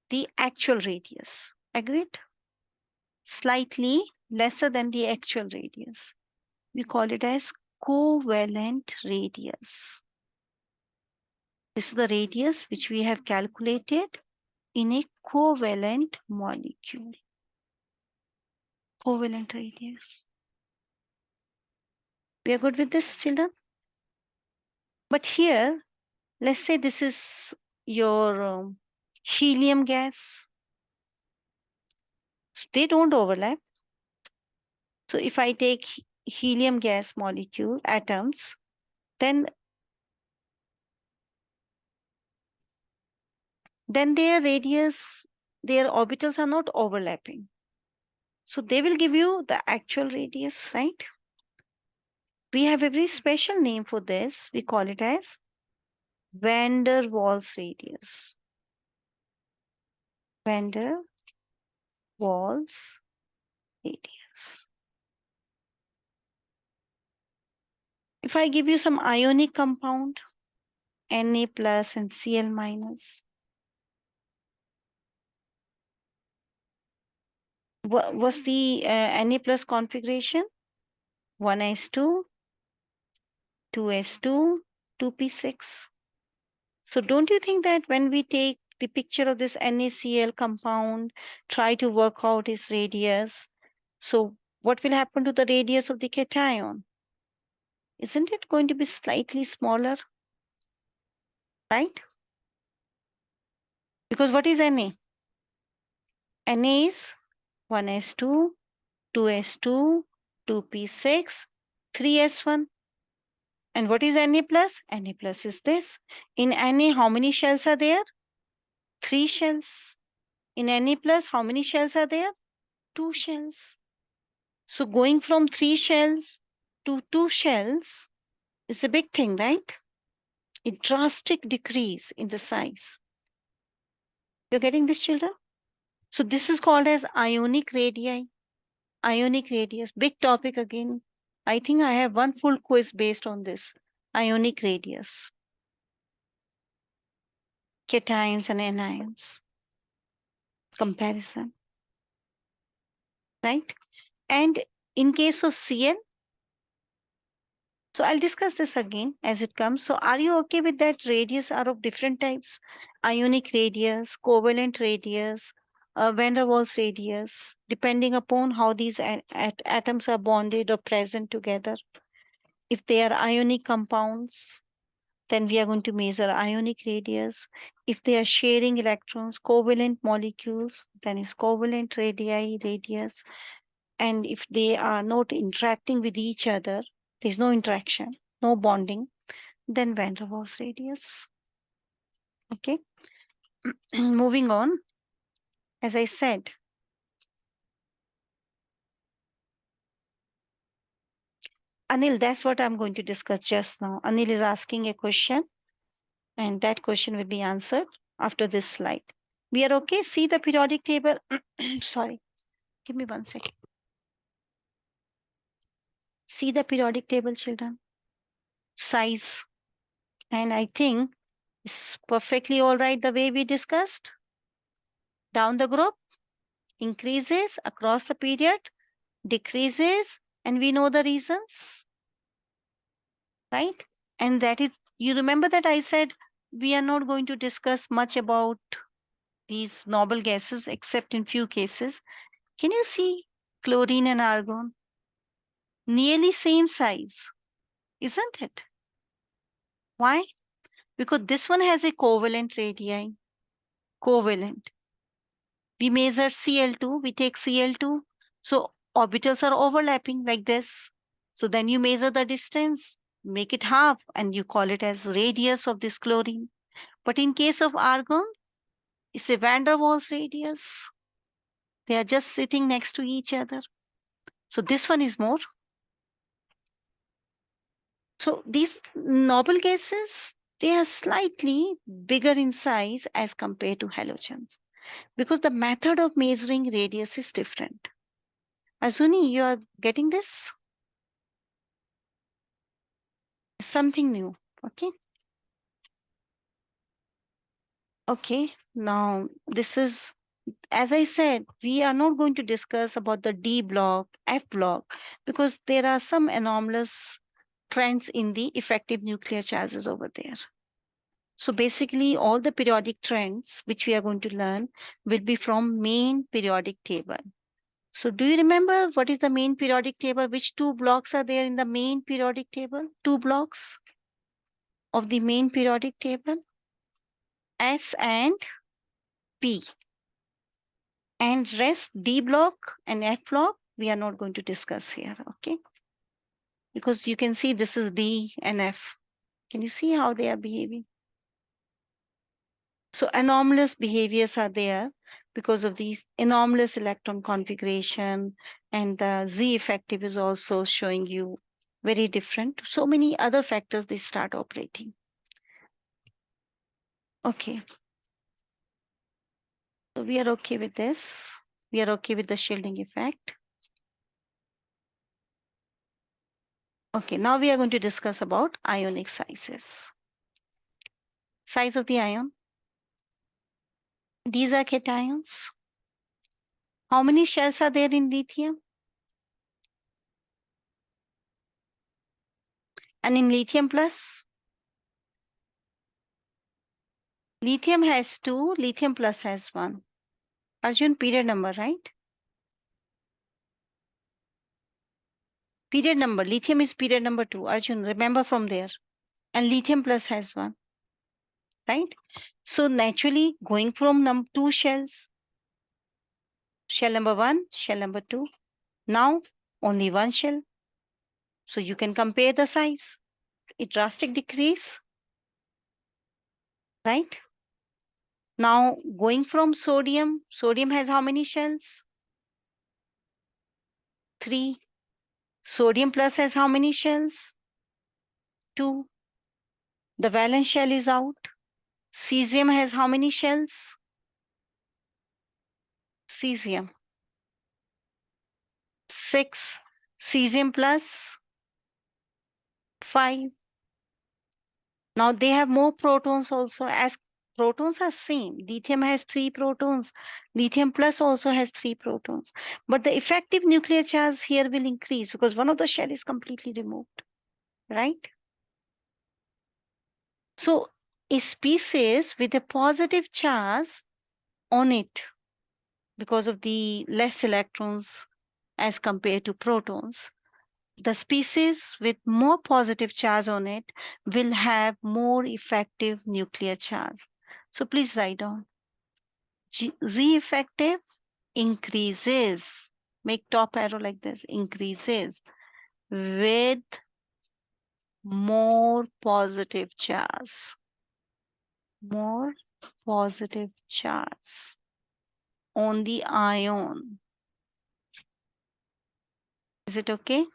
the actual radius. Agreed? Slightly lesser than the actual radius. We call it as covalent radius. This is the radius which we have calculated in a covalent molecule. Covalent radius. We are good with this, children? But here, let's say this is your helium gas. So they don't overlap. So if I take helium gas molecule atoms, then their radius, their orbitals are not overlapping. So they will give you the actual radius, right? We have a very special name for this. We call it as van der Waals radius. Van der Waals radius. If I give you some ionic compound, Na plus and Cl minus, what's the Na plus configuration? 1s2, 2s2, 2p6. So don't you think that when we take the picture of this NaCl compound, try to work out its radius, so what will happen to the radius of the cation? Isn't it going to be slightly smaller, right? Because what is Na? Na is 1s2, 2s2, 2p6, 3s1. And what is Na plus? Na plus is this. In Na, how many shells are there? 3 shells. In Na plus, how many shells are there? 2 shells. So going from 3 shells to 2 shells is a big thing, right? A drastic decrease in the size. You're getting this, children? So this is called as ionic radii. Ionic radius, big topic again. I think I have one full quiz based on this. Ionic radius. Cations and anions. Comparison, right? And in case of Cl, so I'll discuss this again as it comes. So are you okay with that radius are of different types? Ionic radius, covalent radius, van der Waals radius, depending upon how these atoms are bonded or present together. If they are ionic compounds, then we are going to measure ionic radius. If they are sharing electrons, covalent molecules, then is covalent radii radius. And if they are not interacting with each other, there's no interaction, no bonding, then van der Waals radius. Okay. Moving on, as I said, Anil, that's what I'm going to discuss just now. Anil is asking a question, and that question will be answered after this slide. We are okay? See the periodic table. Sorry, give me 1 second. See the periodic table, children. Size. And I think it's perfectly all right the way we discussed. Down the group, increases across the period, decreases, and we know the reasons, right? And that is, you remember that I said we are not going to discuss much about these noble gases except in few cases. Can you see chlorine and argon? Nearly same size, isn't it? Why? Because this one has a covalent radii. Covalent. We measure Cl2, we take Cl2. So orbitals are overlapping like this. So then you measure the distance, make it half, and you call it as radius of this chlorine. But in case of argon, it's a van der Waals radius. They are just sitting next to each other. So this one is more. So these noble gases, they are slightly bigger in size as compared to halogens because the method of measuring radius is different. Azuni, you are getting this? Something new. Okay. Okay. Now, this is, as I said, we are not going to discuss about the D block, F block, because there are some anomalous trends in the effective nuclear charges over there. So basically, all the periodic trends which we are going to learn will be from main periodic table. So do you remember what is the main periodic table? Which two blocks are there in the main periodic table? Two blocks of the main periodic table, S and P. And rest D block and F block, we are not going to discuss here, okay? Because you can see this is D and F. Can you see how they are behaving? So anomalous behaviors are there because of these anomalous electron configuration, and the Z effective is also showing you very different. So many other factors they start operating. Okay, so we are okay with this. We are okay with the shielding effect. Okay, now we are going to discuss about ionic sizes. Size of the ion. These are cations. How many shells are there in lithium? And in lithium plus? Lithium has 2, lithium plus has 1. Arjun, period number, right? Period number. Lithium is period number 2. Arjun, remember from there. And lithium plus has 1, right? So naturally, going from 2 shells, shell number 1, shell number 2. Now, only 1 shell. So you can compare the size. A drastic decrease, right? Now, going from sodium, sodium has how many shells? 3. Sodium plus has how many shells? 2. The valence shell is out. Cesium has how many shells? Cesium. 6. Cesium plus 5. Now they have more protons also, as protons are same. Lithium has 3 protons. Lithium plus also has 3 protons. But the effective nuclear charge here will increase because one of the shell is completely removed, right? So a species with a positive charge on it because of the less electrons as compared to protons, the species with more positive charge on it will have more effective nuclear charge. So please write down. Z effective increases. Make top arrow like this. Increases with more positive charge. More positive charge on the ion. Is it okay?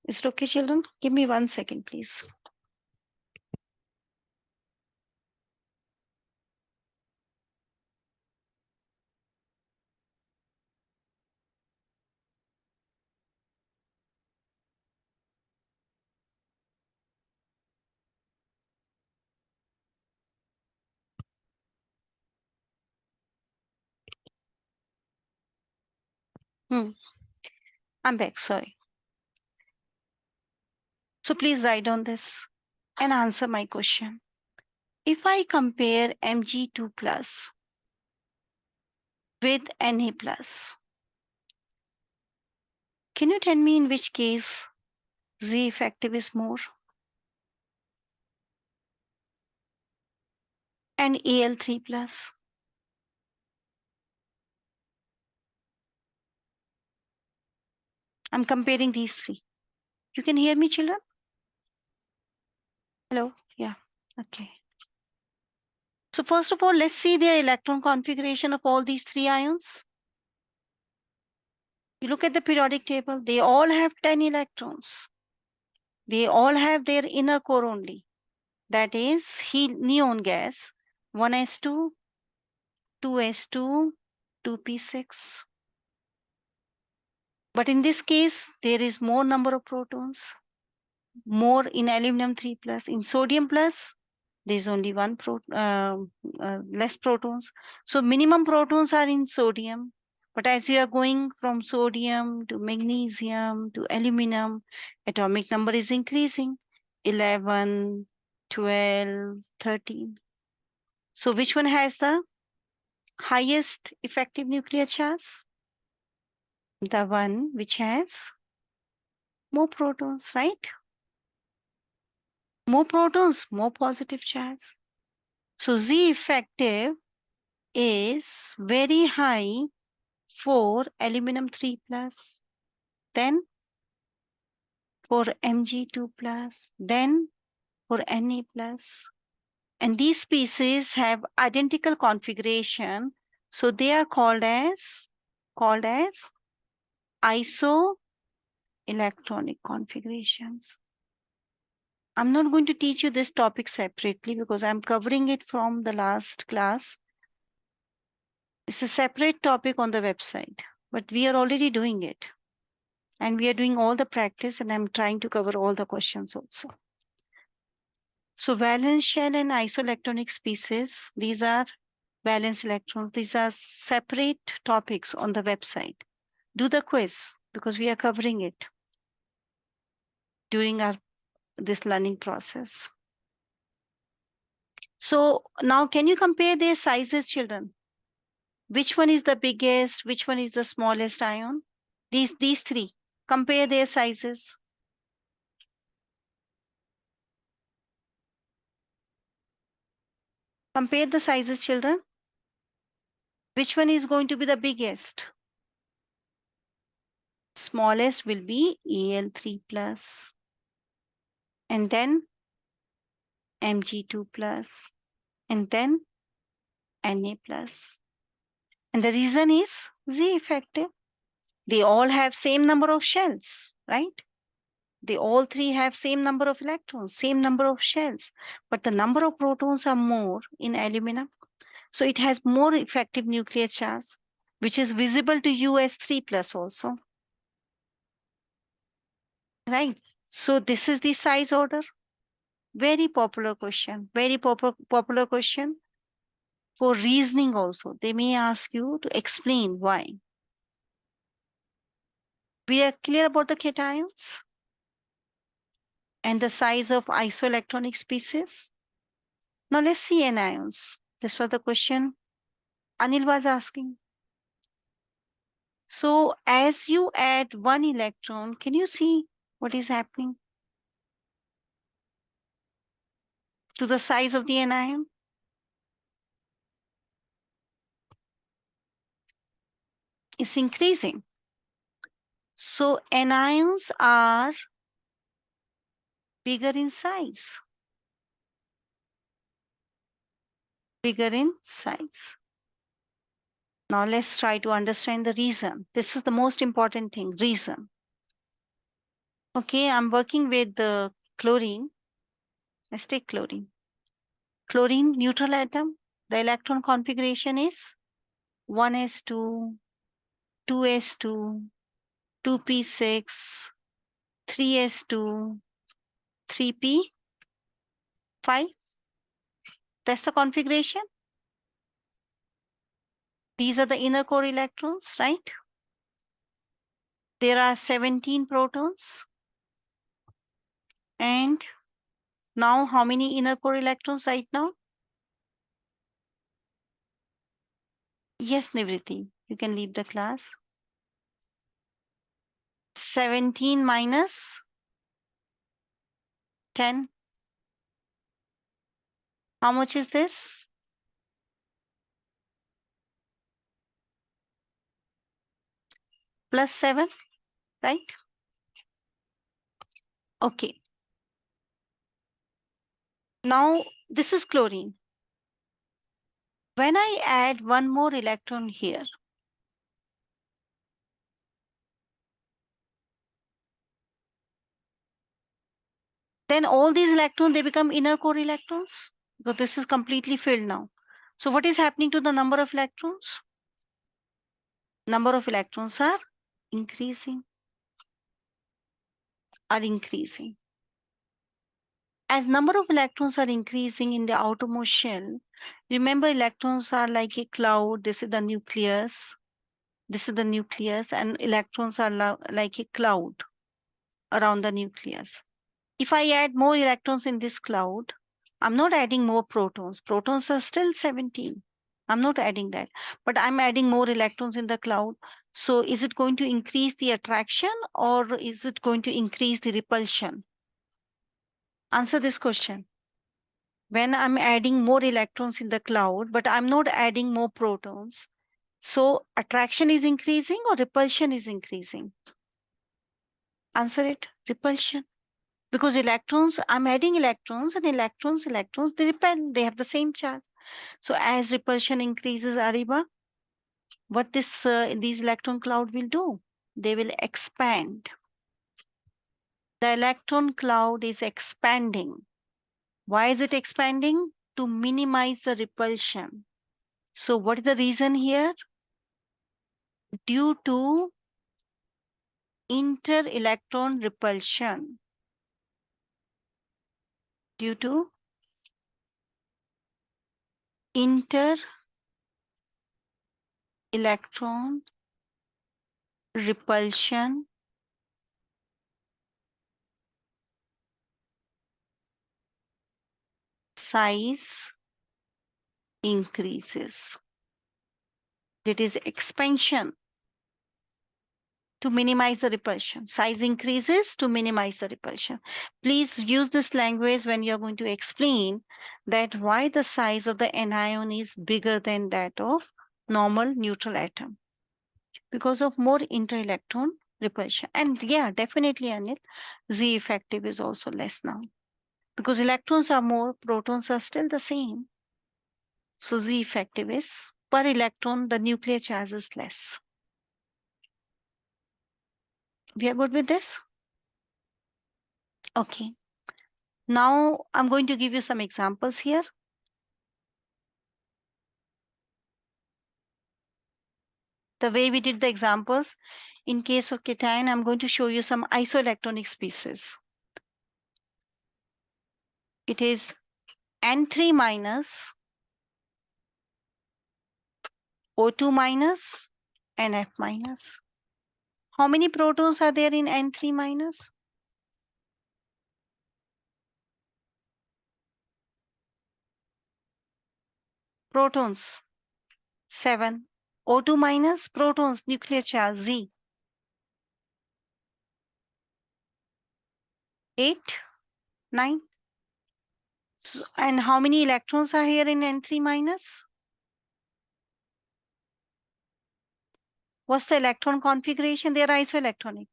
Is it okay, children? Give me 1 second, please. Hmm. I'm back, sorry. So please write on this and answer my question. If I compare Mg2 plus with Na plus, can you tell me in which case Z effective is more and Al3 plus? I'm comparing these three. You can hear me, children? Hello? Yeah. Okay. So first of all, let's see their electron configuration of all these three ions. You look at the periodic table, they all have 10 electrons. They all have their inner core only. That is neon gas, 1s2, 2s2, 2p6. But in this case, there is more number of protons, more in aluminum 3 plus. In sodium plus, there's only less protons. So minimum protons are in sodium. But as you are going from sodium to magnesium to aluminum, atomic number is increasing. 11, 12, 13. So which one has the highest effective nuclear charge? The one which has more protons, right? More protons, more positive charge. So Z effective is very high for aluminum 3 plus, then for Mg2 plus, then for Na plus. And these species have identical configuration. So they are called as isoelectronic configurations. I'm not going to teach you this topic separately because I'm covering it from the last class. It's a separate topic on the website, but we are already doing it. And we are doing all the practice and I'm trying to cover all the questions also. So valence shell and isoelectronic species, these are valence electrons. These are separate topics on the website. Do the quiz because we are covering it during this learning process. So now can you compare their sizes, children? Which one is the biggest? Which one is the smallest ion? These three. Compare their sizes. Compare the sizes, children. Which one is going to be the biggest? Smallest will be Al3 plus and then Mg2 plus and then Na plus. And the reason is Z effective. They all have same number of shells, right? They all three have same number of electrons, same number of shells, but the number of protons are more in aluminum. So it has more effective nuclear charge, which is visible to you as 3 plus also, right? So this is the size order. Very popular question, very popular question for reasoning also. They may ask you to explain why. We are clear about the cations and the size of isoelectronic species. Now let's see anions. This was the question Anil was asking. So as you add one electron, can you see what is happening to the size of the anion? It's increasing. So anions are bigger in size. Bigger in size. Now let's try to understand the reason. This is the most important thing, reason. Okay, I'm working with the chlorine. Let's take chlorine. Chlorine neutral atom. The electron configuration is 1s2, 2s2, 2p6, 3s2, 3p5. That's the configuration. These are the inner core electrons, right? There are 17 protons. And now how many inner core electrons right now? Yes, Nivriti, you can leave the class. 17 minus 10. How much is this? Plus 7, right? Okay. Now this is chlorine. When I add one more electron here, then all these electrons, they become inner core electrons. So this is completely filled now. So what is happening to the number of electrons? Number of electrons are increasing, are increasing. As number of electrons are increasing in the outermost shell, remember electrons are like a cloud. This is the nucleus. This is the nucleus, and electrons are like a cloud around the nucleus. If I add more electrons in this cloud, I'm not adding more protons. Protons are still 17. I'm not adding that, but I'm adding more electrons in the cloud. So is it going to increase the attraction or is it going to increase the repulsion? Answer this question. When I'm adding more electrons in the cloud, but I'm not adding more protons, so attraction is increasing or repulsion is increasing? Answer it, repulsion. Because electrons, I'm adding electrons and electrons, they repel, they have the same charge. So as repulsion increases, Ariba, what these electron cloud will do? They will expand. The electron cloud is expanding. Why is it expanding? To minimize the repulsion. So what is the reason here? Due to inter-electron repulsion. Due to inter-electron repulsion, size increases. That is expansion to minimize the repulsion. Size increases to minimize the repulsion. Please use this language when you're going to explain that why the size of the anion is bigger than that of normal neutral atom. Because of more inter-electron repulsion. And yeah, definitely, Anil, Z effective is also less now. Because electrons are more, protons are still the same. So Z effective is per electron, the nuclear charge is less. We are good with this? Okay. Now I'm going to give you some examples here. The way we did the examples, in case of cation, I'm going to show you some isoelectronic species. It is N3 minus, O2 minus, NF minus. How many protons are there in N3 minus? Protons, 7. O2 minus, protons, nuclear charge, Z, 8, 9. And how many electrons are here in N3 minus? What's the electron configuration? They are isoelectronic.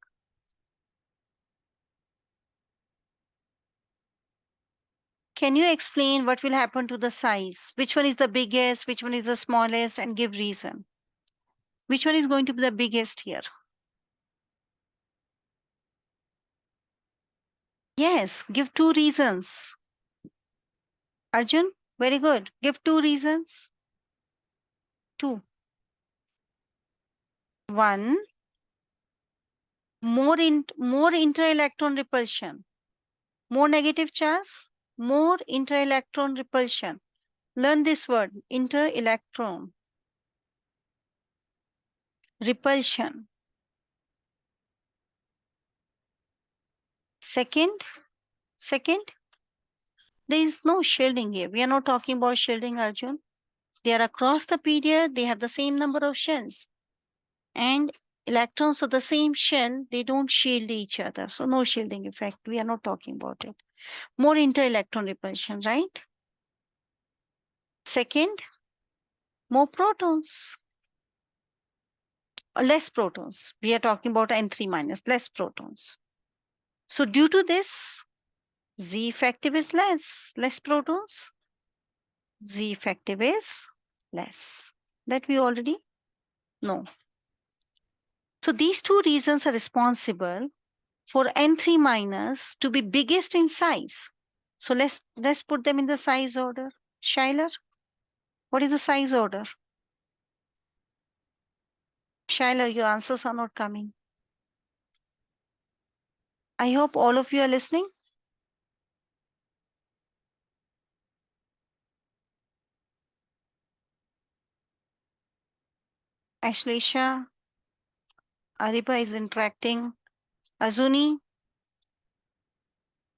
Can you explain what will happen to the size? Which one is the biggest? Which one is the smallest? And give reason. Which one is going to be the biggest here? Yes, give two reasons. Arjun, very good. Give two reasons. Two. One, more inter-electron repulsion. More negative charge, more inter-electron repulsion. Learn this word, inter-electron repulsion. Second, there is no shielding here. We are not talking about shielding, Arjun. They are across the period, they have the same number of shells. And electrons of the same shell, they don't shield each other. So no shielding effect. We are not talking about it. More inter-electron repulsion, right? Second, more protons, or less protons. We are talking about N3 minus, less protons. So due to this, Z effective is less protons, Z effective is less. That we already know. So these two reasons are responsible for N3 minus to be biggest in size. So let's put them in the size order. Schuyler, what is the size order? Schuyler, your answers are not coming. I hope all of you are listening. Ashleisha, Ariba is interacting. Azuni,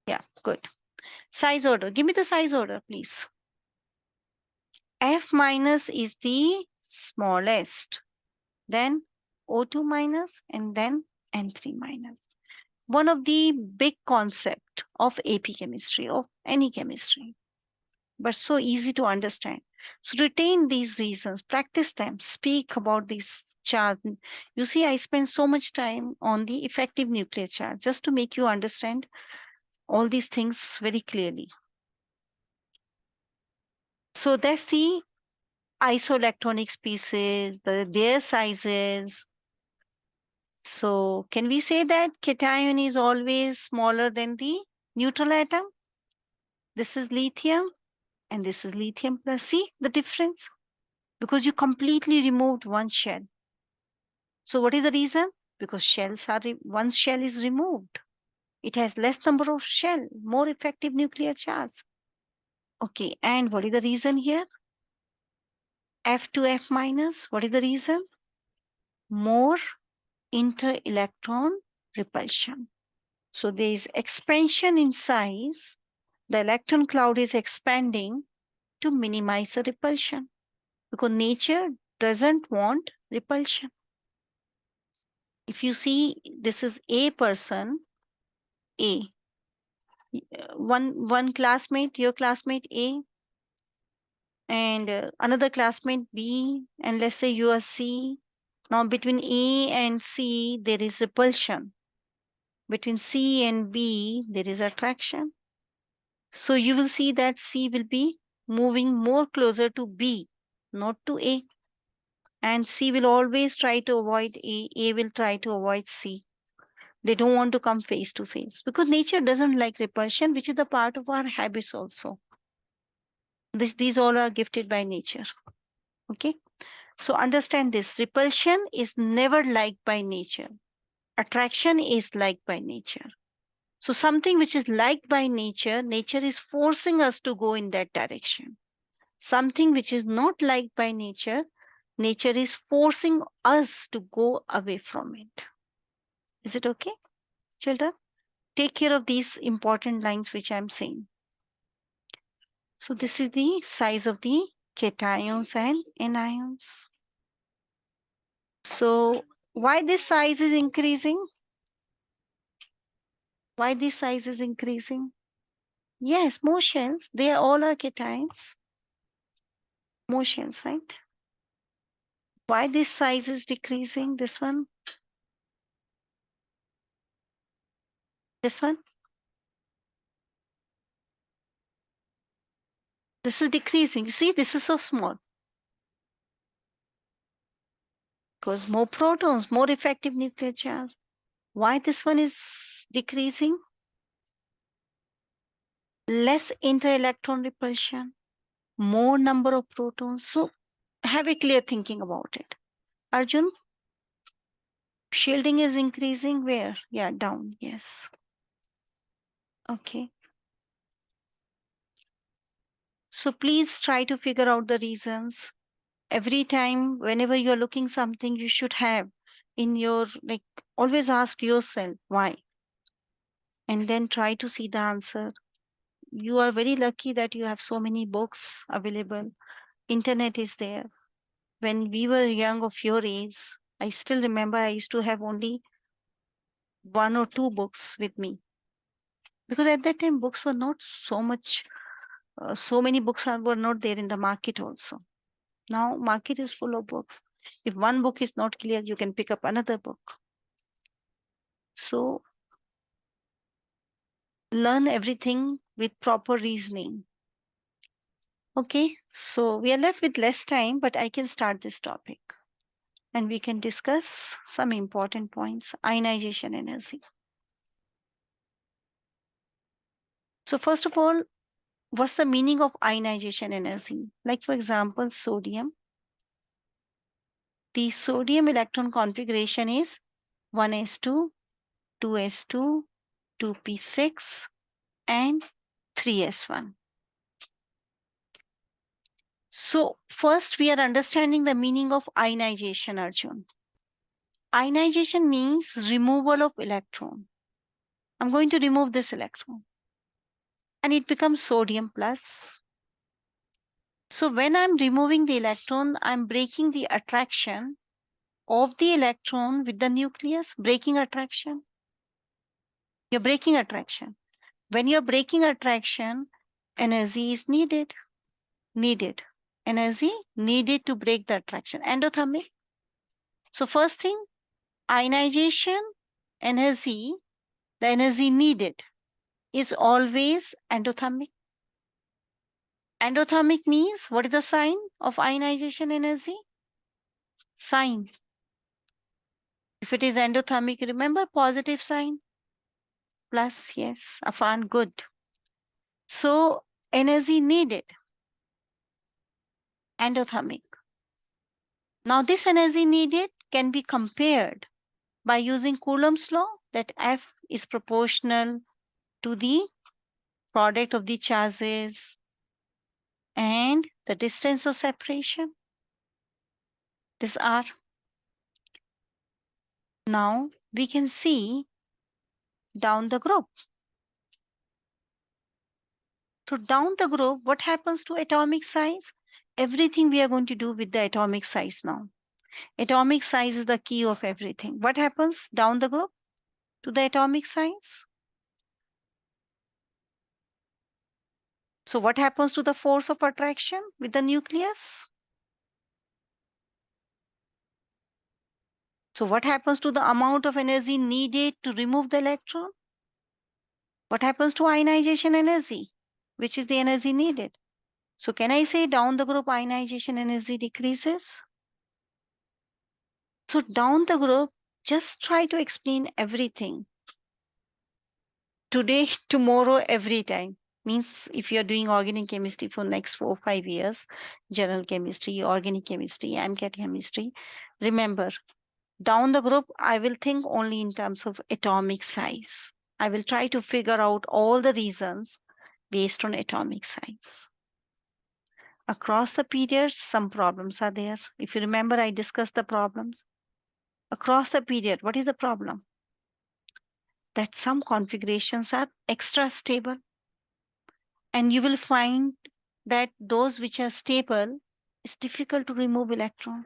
yeah, good. Size order. Give me the size order, please. F minus is the smallest, then O2 minus, and then N3 minus. One of the big concept of AP chemistry, of any chemistry, but so easy to understand. So retain these reasons, practice them, speak about these charge. You see, I spend so much time on the effective nuclear charge just to make you understand all these things very clearly. So that's the isoelectronic species, their sizes. So can we say that cation is always smaller than the neutral atom? This is lithium and this is lithium plus. See the difference? Because you completely removed one shell. So what is the reason? Because one shell is removed. It has less number of shell, more effective nuclear charge. Okay, and what is the reason here? F to F minus. What is the reason? More inter-electron repulsion. So there is expansion in size. The electron cloud is expanding to minimize the repulsion because nature doesn't want repulsion. If you see, this is a person, A, one classmate, your classmate A, and another classmate B, and let's say you are C. Now between A and C, there is repulsion. Between C and B, there is attraction. So you will see that C will be moving more closer to B, not to A. And C will always try to avoid A. A will try to avoid C. They don't want to come face to face because nature doesn't like repulsion, which is the part of our habits also. These all are gifted by nature. Okay. So understand this. Repulsion is never liked by nature. Attraction is liked by nature. So something which is liked by nature, nature is forcing us to go in that direction. Something which is not liked by nature, nature is forcing us to go away from it. Is it okay, children? Take care of these important lines which I'm saying. So this is the size of the cations and anions. So why this size is increasing? Why this size is increasing? Yes, more shells. They all are cations. More shells, right? Why this size is decreasing? This one, this one. This is decreasing. You see, this is so small. Because more protons, more effective nuclear charge. Why this one is decreasing? less inter-electron repulsion, more number of protons. So have a clear thinking about it. Arjun, shielding is increasing where? Yeah, down. Yes. Okay. So please try to figure out the reasons. Every time, whenever you're looking something, you should have in your, like, always ask yourself why, and then try to see the answer. You are very lucky that you have so many books available. Internet is there. When we were young of your age, I still remember I used to have only one or two books with me, because at that time books were not so much, so many books were not there in the market also. Now market is full of books. If one book is not clear, you can pick up another book. So learn everything with proper reasoning. Okay, so we are left with less time, but I can start this topic and we can discuss some important points. Ionization energy. So first of all, what's the meaning of ionization energy? Like for example, sodium. The sodium electron configuration is 1s2, 2s2, 2p6, and 3s1. So first we are understanding the meaning of ionization, Arjun. Ionization means removal of electron. I'm going to remove this electron and it becomes sodium plus. So when I'm removing the electron, I'm breaking the attraction of the electron with the nucleus, breaking attraction. You're breaking attraction. When you're breaking attraction, energy is needed. Needed. Energy needed to break the attraction. Endothermic. So first thing, ionization energy, the energy needed is always endothermic. Endothermic means what is the sign of ionization energy? Sign. If it is endothermic, remember positive sign. Plus, yes, Afan, good. So energy needed, endothermic. Now this energy needed can be compared by using Coulomb's law, that F is proportional to the product of the charges and the distance of separation. This R. Now we can see down the group. So down the group, what happens to atomic size? Everything we are going to do with the atomic size now. Atomic size is the key of everything. What happens down the group to the atomic size? So what happens to the force of attraction with the nucleus? So what happens to the amount of energy needed to remove the electron? What happens to ionization energy, which is the energy needed? So can I say down the group ionization energy decreases? So down the group, just try to explain everything. Today, tomorrow, every time. Means if you're doing organic chemistry for next 4 or 5 years, general chemistry, organic chemistry, MCAT chemistry, remember, down the group, I will think only in terms of atomic size. I will try to figure out all the reasons based on atomic size. Across the period, some problems are there. If you remember, I discussed the problems. Across the period, what is the problem? That some configurations are extra stable, and you will find that those which are stable, it's difficult to remove electron.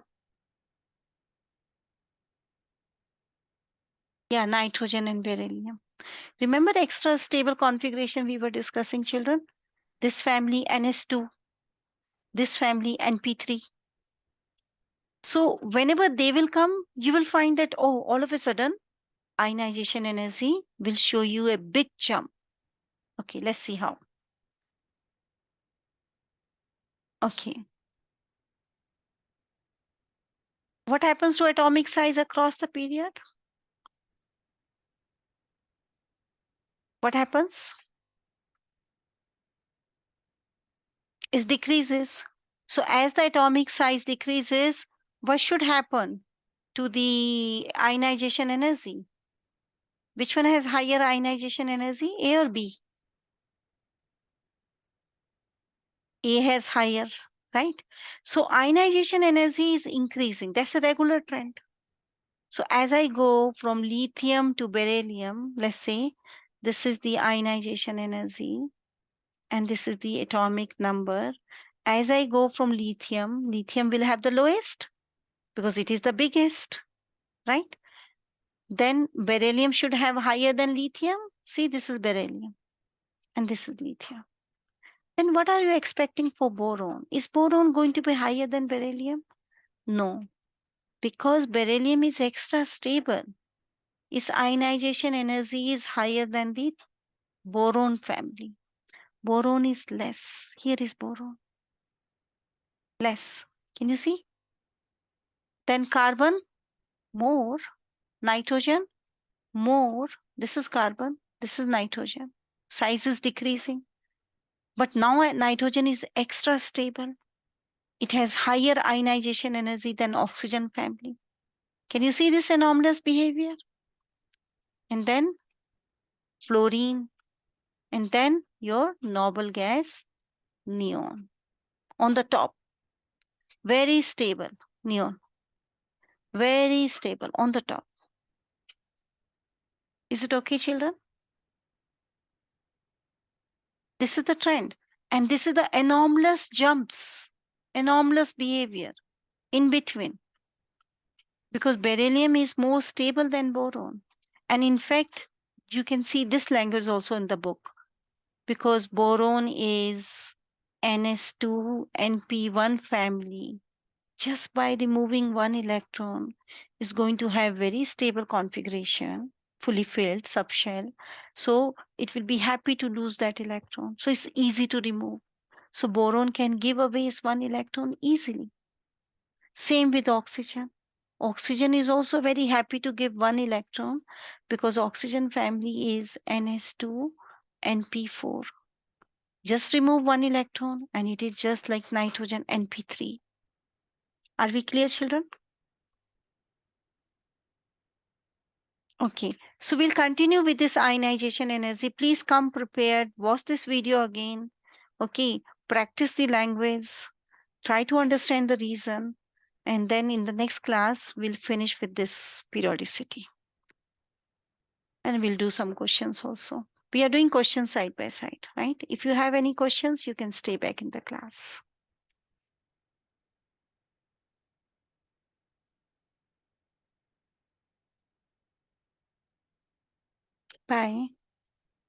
Yeah, nitrogen and beryllium. Remember the extra stable configuration we were discussing, children? This family NS2, this family NP3. So whenever they will come, you will find that, oh, all of a sudden, ionization energy will show you a big jump. Okay, let's see how. Okay. What happens to atomic size across the period? What happens? It decreases. So as the atomic size decreases, what should happen to the ionization energy? Which one has higher ionization energy, A or B? A has higher, right? So ionization energy is increasing. That's a regular trend. So as I go from lithium to beryllium, let's say this is the ionization energy and this is the atomic number. As I go from lithium, lithium will have the lowest because it is the biggest, right? Then beryllium should have higher than lithium. See, this is beryllium and this is lithium. Then what are you expecting for boron? Is boron going to be higher than beryllium? No, because beryllium is extra stable. Its ionization energy is higher than the boron family. Boron is less. Here is boron, less. Can you see? Then carbon, more. Nitrogen, more. This is carbon. This is nitrogen. Size is decreasing. But now nitrogen is extra stable. It has higher ionization energy than oxygen family. Can you see this anomalous behavior? And then fluorine, and then your noble gas, neon. On the top, very stable, neon, very stable on the top. Is it okay, children? This is the trend. And this is the anomalous jumps, anomalous behavior in between. Because beryllium is more stable than boron. And in fact, you can see this language also in the book because boron is Ns2 Np1 family. Just by removing one electron is going to have very stable configuration, fully filled subshell. So it will be happy to lose that electron. So it's easy to remove. So boron can give away its one electron easily. Same with oxygen. Oxygen is also very happy to give one electron because oxygen family is Ns2 Np4. Just remove one electron and it is just like nitrogen Np3. Are we clear, children? Okay, so we'll continue with this ionization energy. Please come prepared. Watch this video again. Okay, practice the language. Try to understand the reason. And then in the next class, we'll finish with this periodicity. And we'll do some questions also. We are doing questions side by side, right? If you have any questions, you can stay back in the class. Bye.